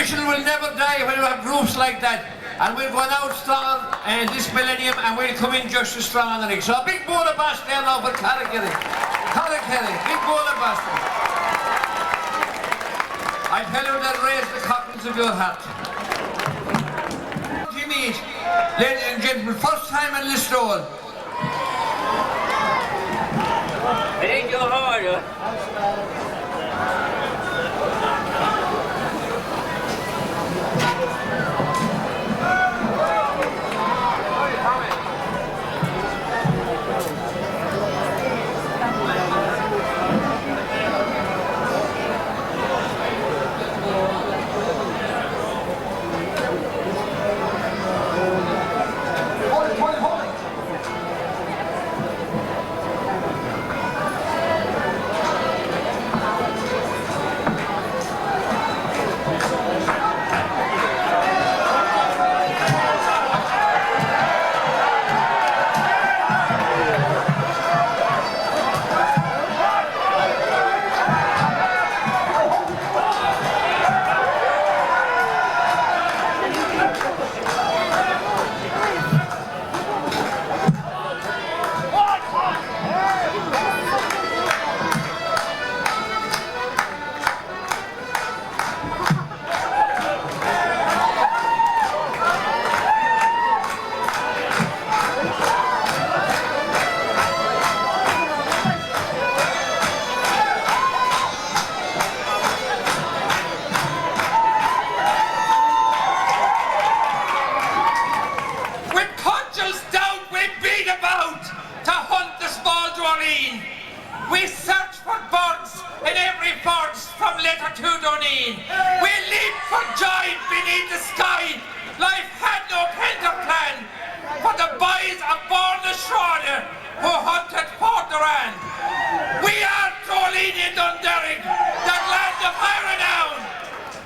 Will never die when you have groups like that, and we'll go out strong this millennium, and we'll come in just as strong on the next. So a big bowl of bass there now for Carrick, big bowl of bass. I tell you that raise the cockles of your hat. You meet, ladies and gentlemen, first time in Listowel. Thank you, how are you?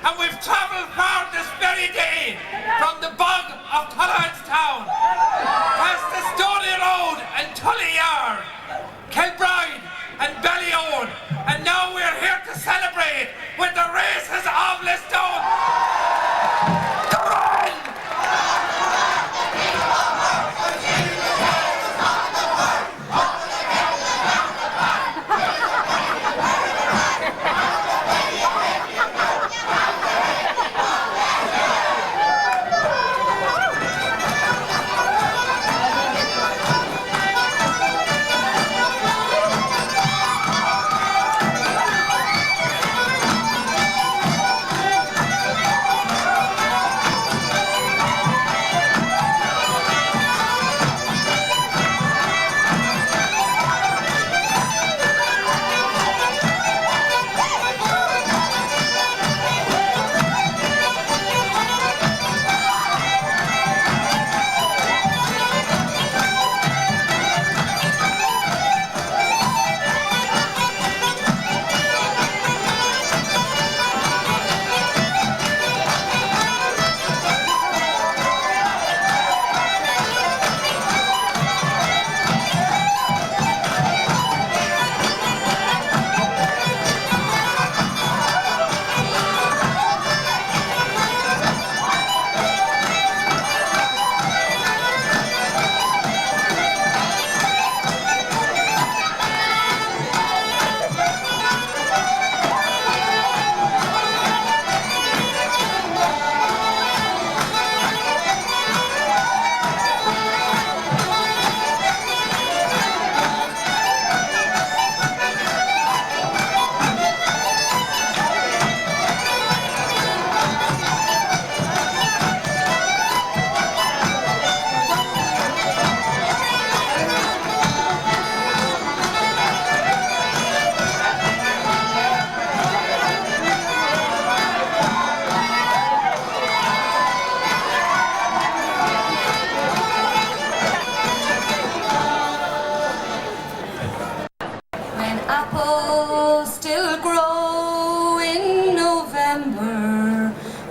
and we've travelled far this very day from the bog of Town, past the Stony Road and Tully Yard, Kilbride and Ballyowen, and now we're here to celebrate with the races of Listowel. Come on!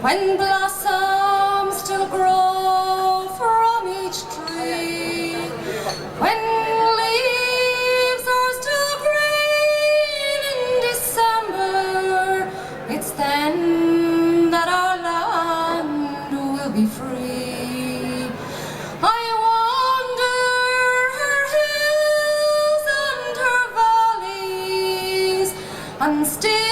When blossoms still grow from each tree, when leaves are still green in December, it's then that our land will be free. I wander her hills and her valleys, and still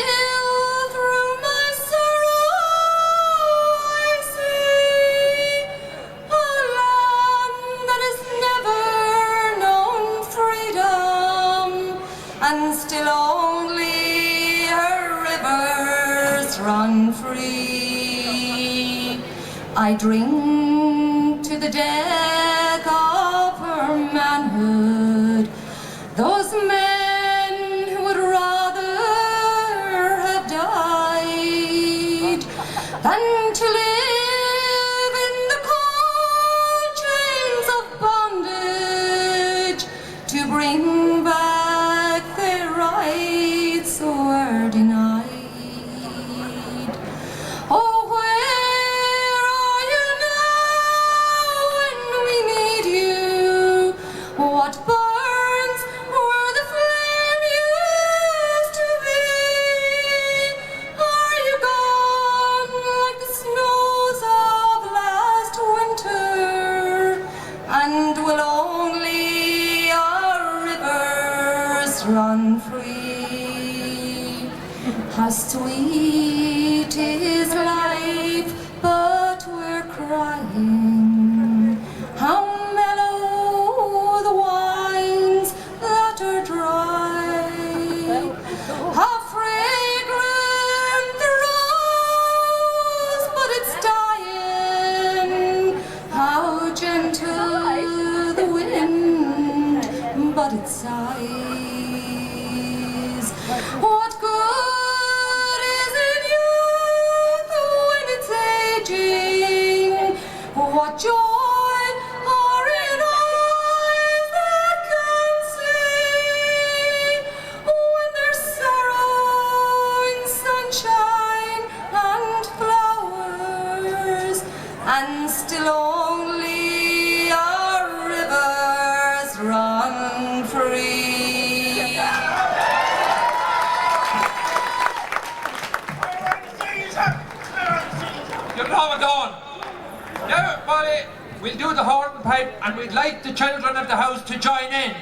and still only her rivers run free. I drink to the death of her manhood, those men who would rather have died than to live in the cold chains of bondage, to bring back were denied. Oh, where are you now when we need you? What burns where the flame used to be? Are you gone like the snows of last winter? And will only our rivers run free? How sweet is life, but we're crying. How mellow the wines that are dry. How fragrant the rose, but it's dying. How gentle the wind, but it sighs. What good what joy are in eyes that can see, when there's sorrow in sunshine and You're now gone. Now, Molly, we'll do the hornpipe and we'd like the children of the house to join in.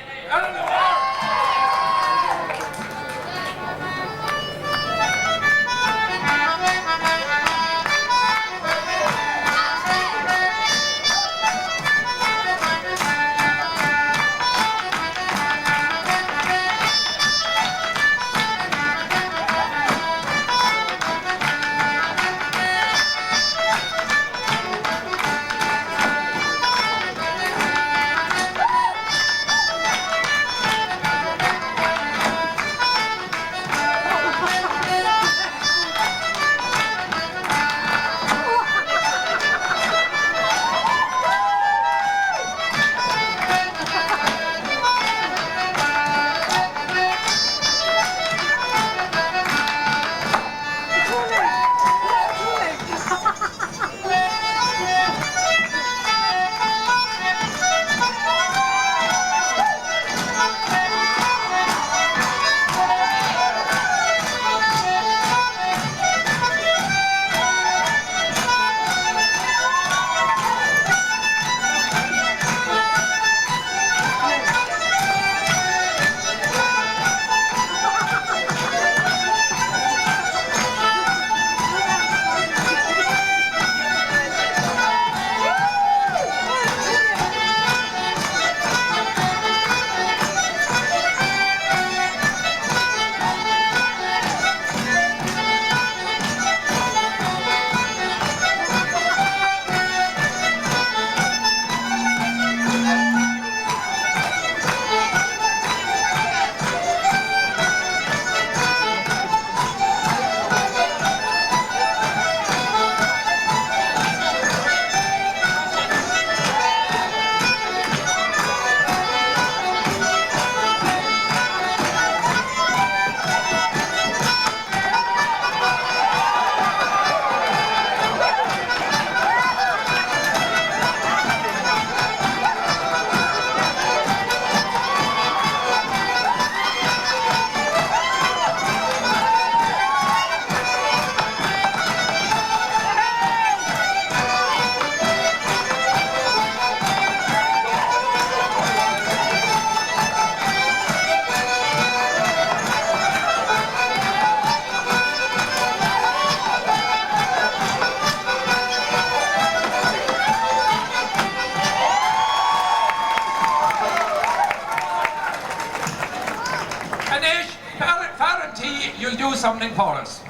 You'll do something for us.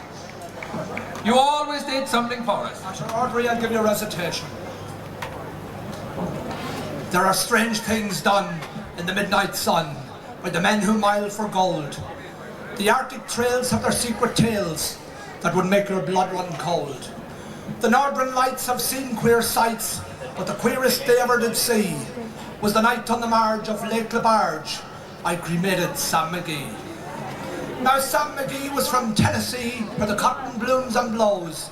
You always did something for us. Audrey, I'll give you a recitation. There are strange things done in the midnight sun by the men who mile for gold. The Arctic trails have their secret tales that would make your blood run cold. The Northern Lights have seen queer sights, but the queerest they ever did see was the night on the marge of Lake Labarge I cremated Sam McGee. Now Sam McGee was from Tennessee, where the cotton blooms and blows.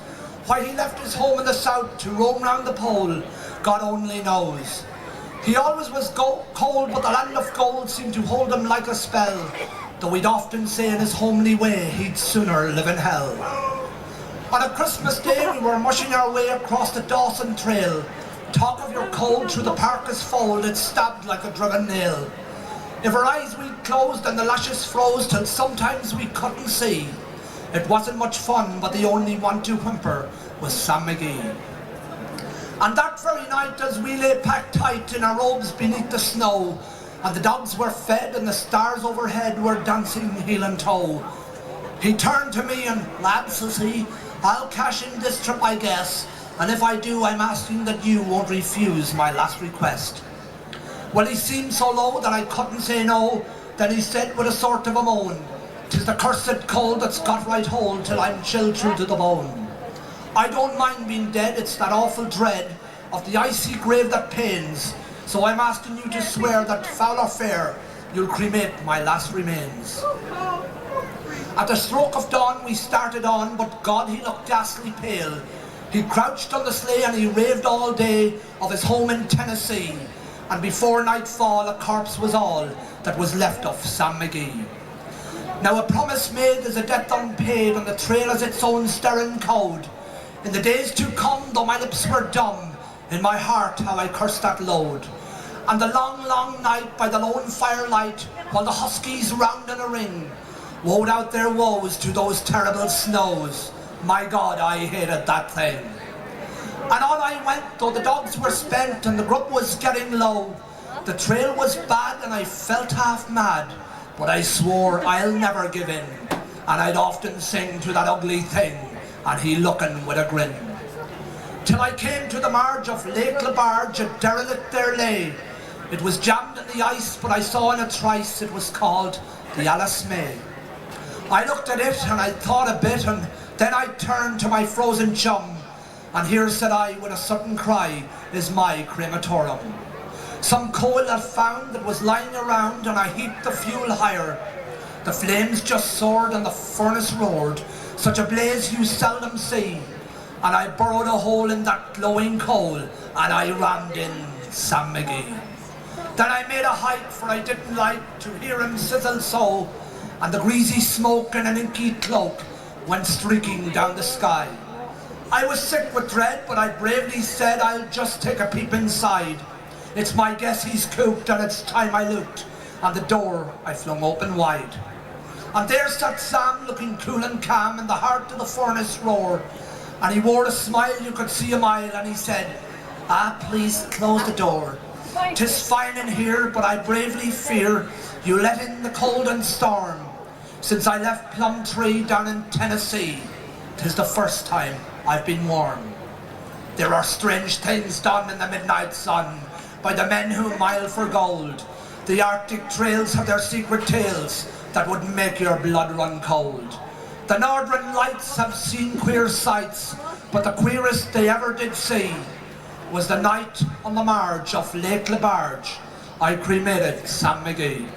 Why he left his home in the south to roam round the pole, God only knows. He always was cold, but the land of gold seemed to hold him like a spell, though he'd often say in his homely way he'd sooner live in hell. On a Christmas day we were mushing our way across the Dawson Trail. Talk of your cold through the parka's fold, it stabbed like a driven nail. If our eyes we closed and the lashes froze till sometimes we couldn't see, it wasn't much fun, but the only one to whimper was Sam McGee. And that very night, as we lay packed tight in our robes beneath the snow, and the dogs were fed and the stars overhead were dancing heel and toe, he turned to me and, "Lad," says he, "I'll cash in this trip, I guess, and if I do, I'm asking that you won't refuse my last request." Well, he seemed so low that I couldn't say no. Then he said with a sort of a moan, "'Tis the cursed cold that's got right hold till I'm chilled through to the bone. I don't mind being dead, it's that awful dread of the icy grave that pains. So I'm asking you to swear that, foul or fair, you'll cremate my last remains." At the stroke of dawn we started on, but God, he looked ghastly pale. He crouched on the sleigh and he raved all day of his home in Tennessee. And before nightfall a corpse was all that was left of Sam McGee. Now a promise made is a debt unpaid, and the trail has its own stern code. In the days to come, though my lips were dumb, in my heart how I cursed that load. And the long, long night by the lone firelight, while the huskies round in a ring woed out their woes to those terrible snows. My God, I hated that thing. And on I went, though the dogs were spent and the grub was getting low. The trail was bad and I felt half mad, but I swore I'll never give in. And I'd often sing to that ugly thing, and he looking with a grin. Till I came to the marge of Lake Labarge, a derelict there lay. It was jammed in the ice, but I saw in a trice it was called the Alice May. I looked at it and I thought a bit, and then I turned to my frozen chum, and here said I with a sudden cry, is my crematorium. Some coal I found that was lying around, and I heaped the fuel higher. The flames just soared and the furnace roared, such a blaze you seldom see. And I burrowed a hole in that glowing coal, and I rammed in Sam McGee. Then I made a hike, for I didn't like to hear him sizzle so, and the greasy smoke in an inky cloak went streaking down the sky. I was sick with dread, but I bravely said I'll just take a peep inside. It's my guess he's cooped, and it's time I looked, and the door I flung open wide. And there sat Sam, looking cool and calm, in the heart of the furnace roar, and he wore a smile you could see a mile, and he said, "Ah, please close the door. 'Tis fine in here, but I bravely fear you let in the cold and storm. Since I left Plumtree down in Tennessee, 'tis the first time I've been warm. There are strange things done in the midnight sun by the men who mile for gold. The Arctic trails have their secret tales that would make your blood run cold. The Northern Lights have seen queer sights, but the queerest they ever did see was the night on the marge of Lake Labarge I cremated Sam McGee."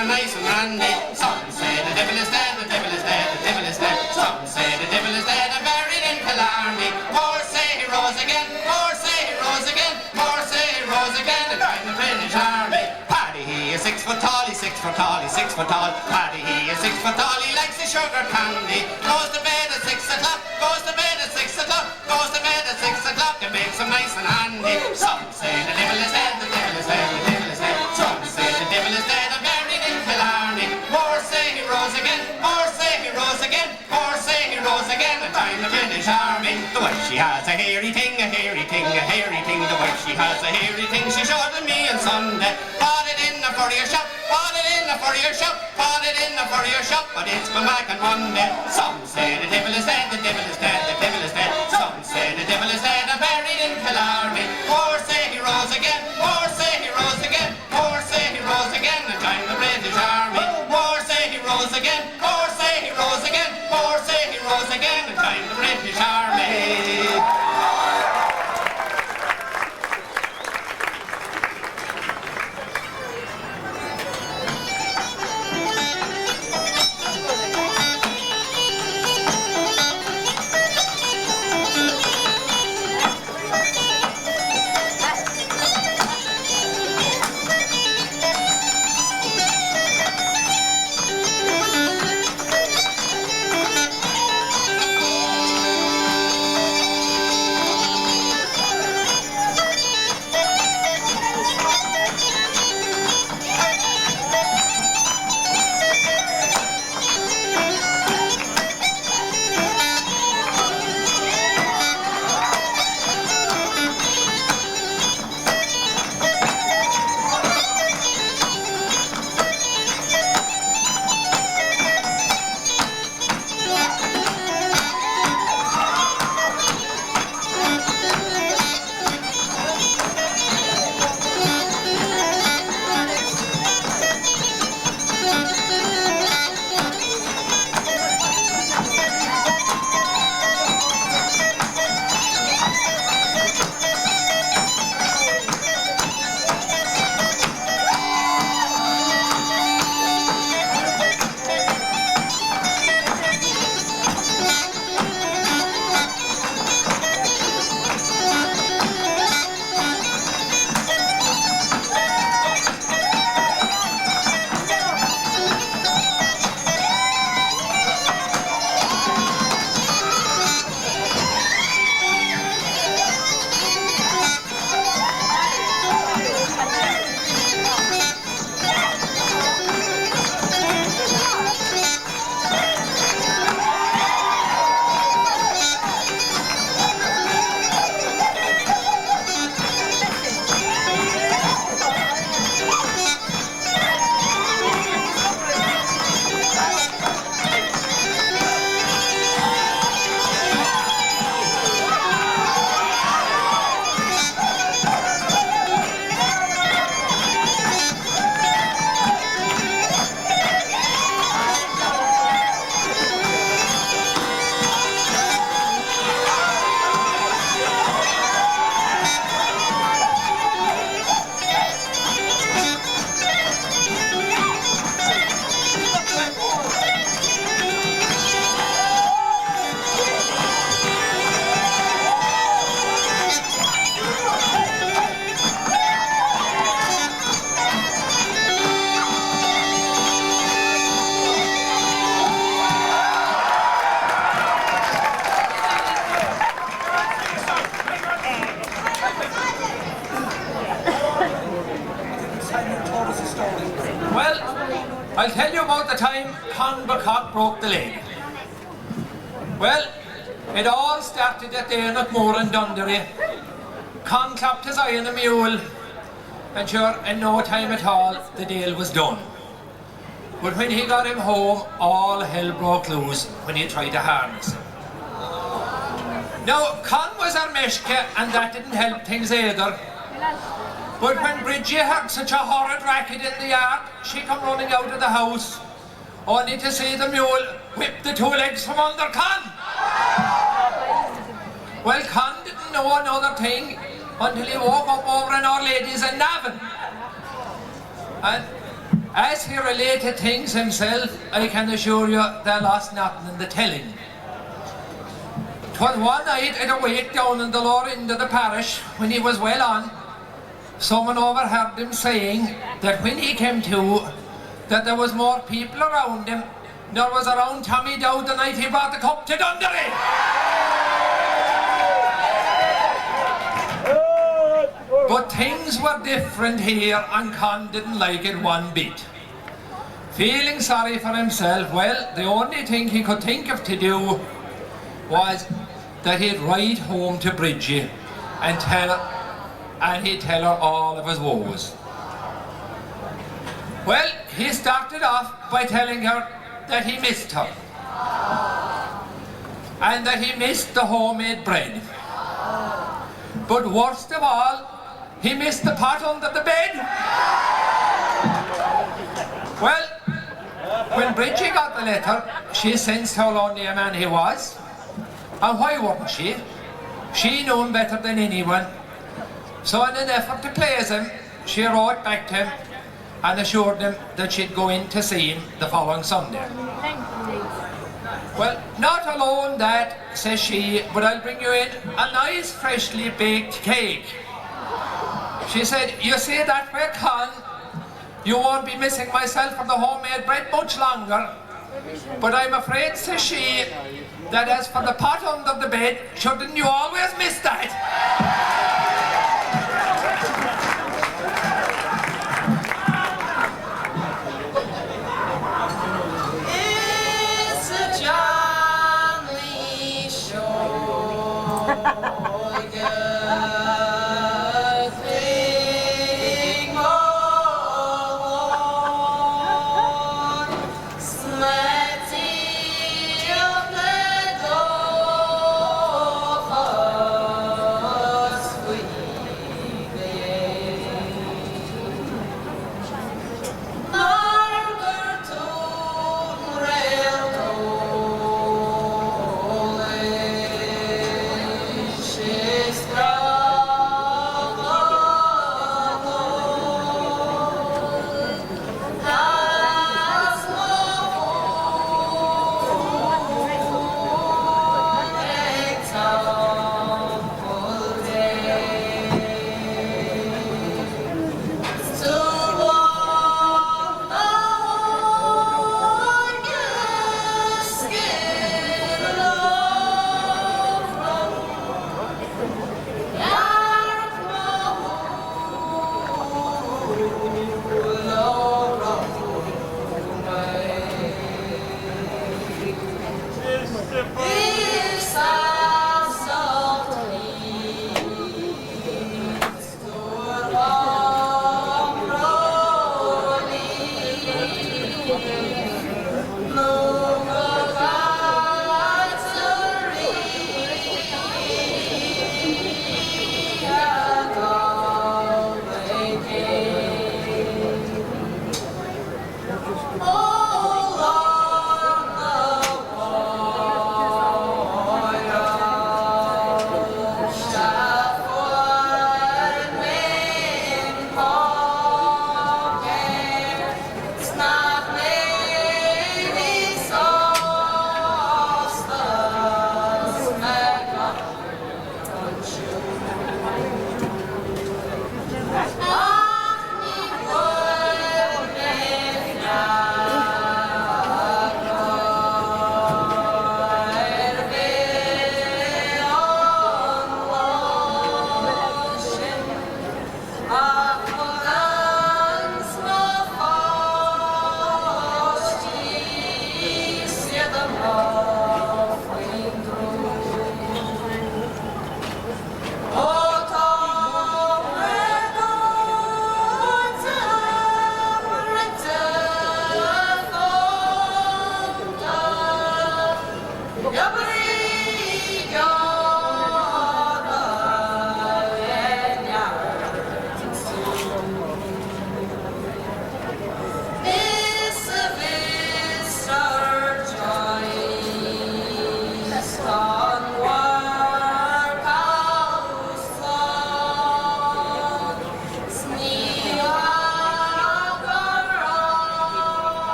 Nice and randy. Some say the devil is dead, the devil is dead, the devil is dead. Some say the devil is dead and buried in Killarney. More say he rose again, more say he rose again, more say he rose again, and joined the British Army. Paddy, he is 6 foot tall, he's 6 foot tall, he's 6 foot tall. Paddy, he is 6 foot tall, he likes the sugar candy. Goes to bed at 6 o'clock, goes to bed at 6 o'clock, goes to bed at 6 o'clock, and makes him nice and handy. Some say the devil is dead, the devil is dead, the devil is dead. Some say the devil is dead and buried in Killarney. More say he rose again, more say he rose again, more say he rose again, and joined the British Army. The wife she has a hairy thing, a hairy thing, a hairy thing. The wife she has a hairy thing, she showed it me on Sunday. Bought it in a furrier shop, bought it in a furrier shop, bought it in a furrier shop, but it's come back on Monday. Some say the devil is dead, the devil is dead, the devil is dead. Some say the devil is dead and buried in Killarney. More say he rose again, more say he rose again, more say he rose again, and joined the British Army. More say he rose again, more say he rose again, more say he rose again, and joined the British Army. time Con Bucock broke the leg. Well, it all started that day in Moor and Dunderry. Con clapped his eye on the mule, and sure, in no time at all, the deal was done. But when he got him home, all hell broke loose when he tried to harness him. Now, Con was our meshka, and that didn't help things either. But when Bridgie heard such a horrid racket in the yard, she come running out of the house, only to see the mule whip the 2 legs from under Con. Well, Con didn't know another thing until he woke up over in Our Ladies in Navan. And as he related things himself, I can assure you they lost nothing in the telling. 'Twas one night at a wake down in the lower end of the parish, when he was well on, someone overheard him saying that when he came to, that there was more people around him than was around Tommy Dowd the night he brought the cup to Dunderry. But things were different here, and Con didn't like it one bit. Feeling sorry for himself, well, the only thing he could think of to do was that he'd ride home to Bridgie and he'd tell her all of his woes. Well, he started off by telling her that he missed her, and that he missed the homemade bread. But worst of all, he missed the pot under the bed. Well, when Bridgie got the letter, she sensed how lonely a man he was. And why wouldn't she? She knew him better than anyone. So in an effort to please him, she wrote back to him and assured him that she'd go in to see him the following Sunday. Well, not alone that, says she, but I'll bring you in a nice freshly baked cake. She said, you see that way, Con, you won't be missing myself for the homemade bread much longer. But I'm afraid, says she, that as for the pot under the bed, shouldn't you always miss that? It's a jolly show.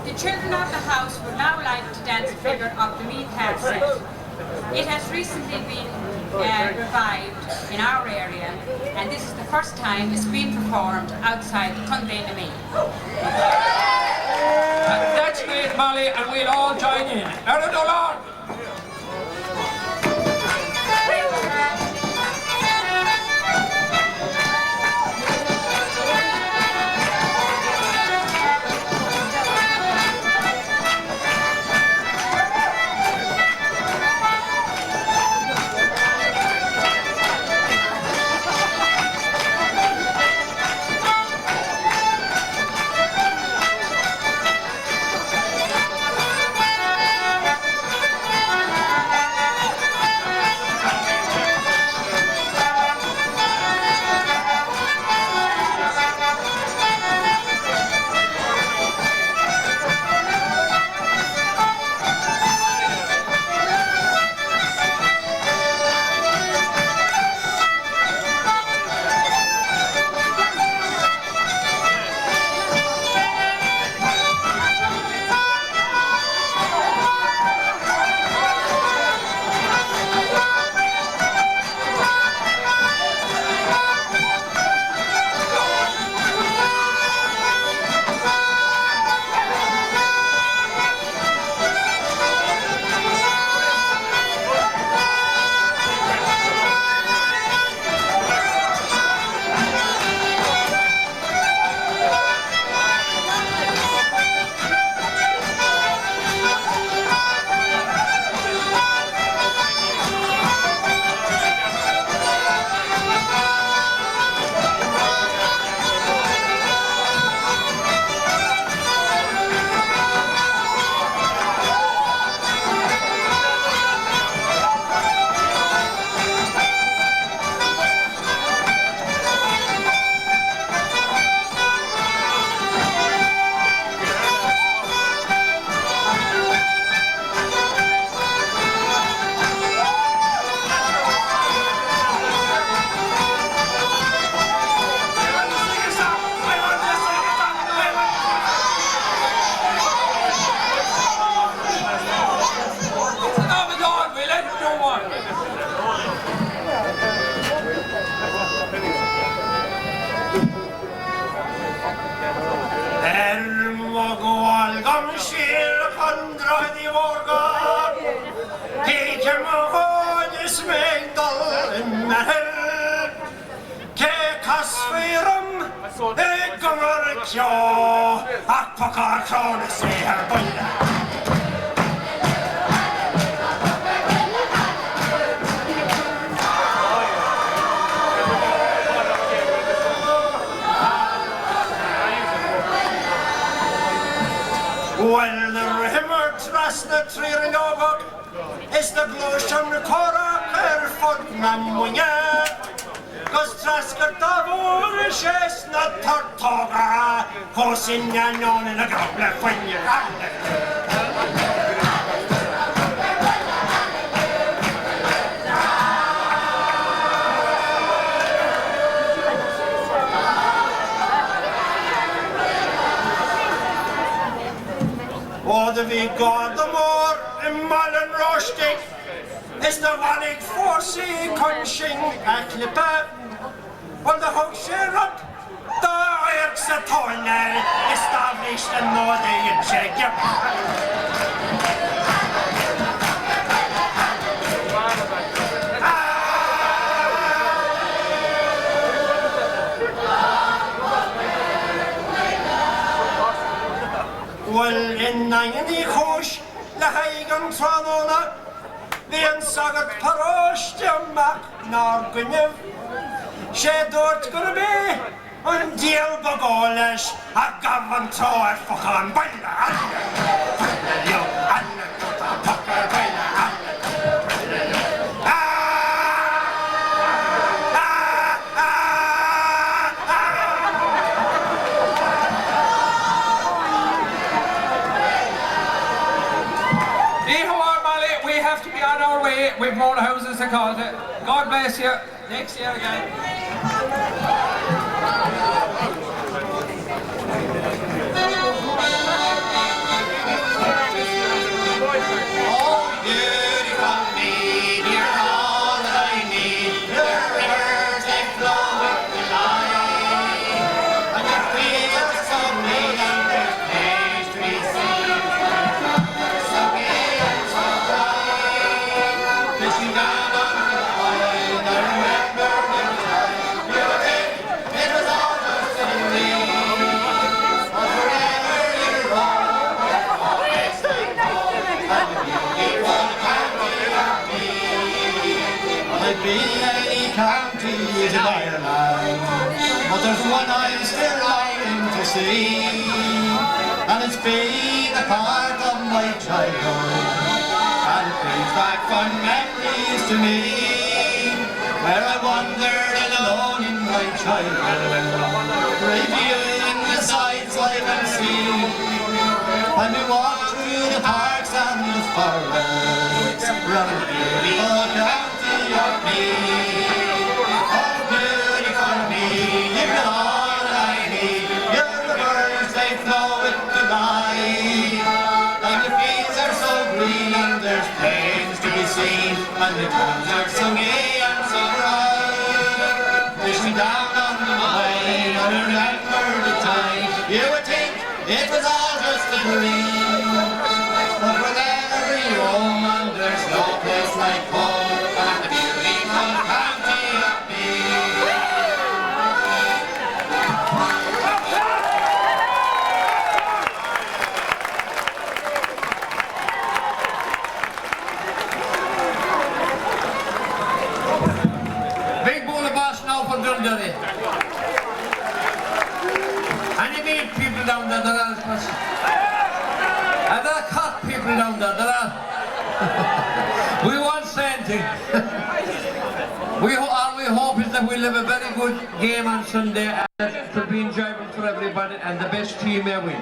The children of the house would now like to dance a figure of the Meath Half Set. It has recently been revived in our area, and this is the first time it's been performed outside Cundane Meath. That's great, Molly, and we'll all join in. Erin Dolan! Well, the river trust the tree in Ogok is the blushon Cora Kerford Namunya. Cos trascar tavur is not Tortoga, Hosinya non in a goblet when you're Oh, the vi god the more in Malin Rostick is the Wannig Forsey Conching a Clipper. On the house up, the Irks a Tornell established a Northern in Czech. Well, in 90 Hosh, the Hagan Tranona, the Ansagat Parosh, the Mac Nargunev, she dort gonna be, and deal bagolish, a govern to a fucking baila. You and the pucker baila. We have to be on our way. We've more houses to call it. God bless you. Next year again. Oh, beautiful me, you're all that I need. The rivers, they flow with the light. And your fields are so green and there's place to be seen. They're so gay and so bright. Fishing down on the line, I remember the time you were in. It was all just a dream. But wherever you roam, always like home. And the beautiful county of me. I've been in any counties in Ireland, but there's one I'm still longing to see, and it's been a part of my childhood, and it brings back fond memories to me, where I wandered alone in my childhood, reviewing the sights I can see, and we walked through the parks and the forests, round the beautiful county of me. Oh, beautiful me, you're all I need. Your rivers, they flow with the light, and the fields are so green and there's plains to be seen, and the towns are so gay and so bright. Fishing down on the line, I remember the time you would think it was all just a dream, but wherever you roam, and there's no place like home, and the beautiful county of me. Big bowl of boss now for Dundee. And you meet people down there that are and there are cut people down there that are we won't say anything. All we hope is that we'll have a very good game on Sunday and that it will be enjoyable for everybody and the best team may win.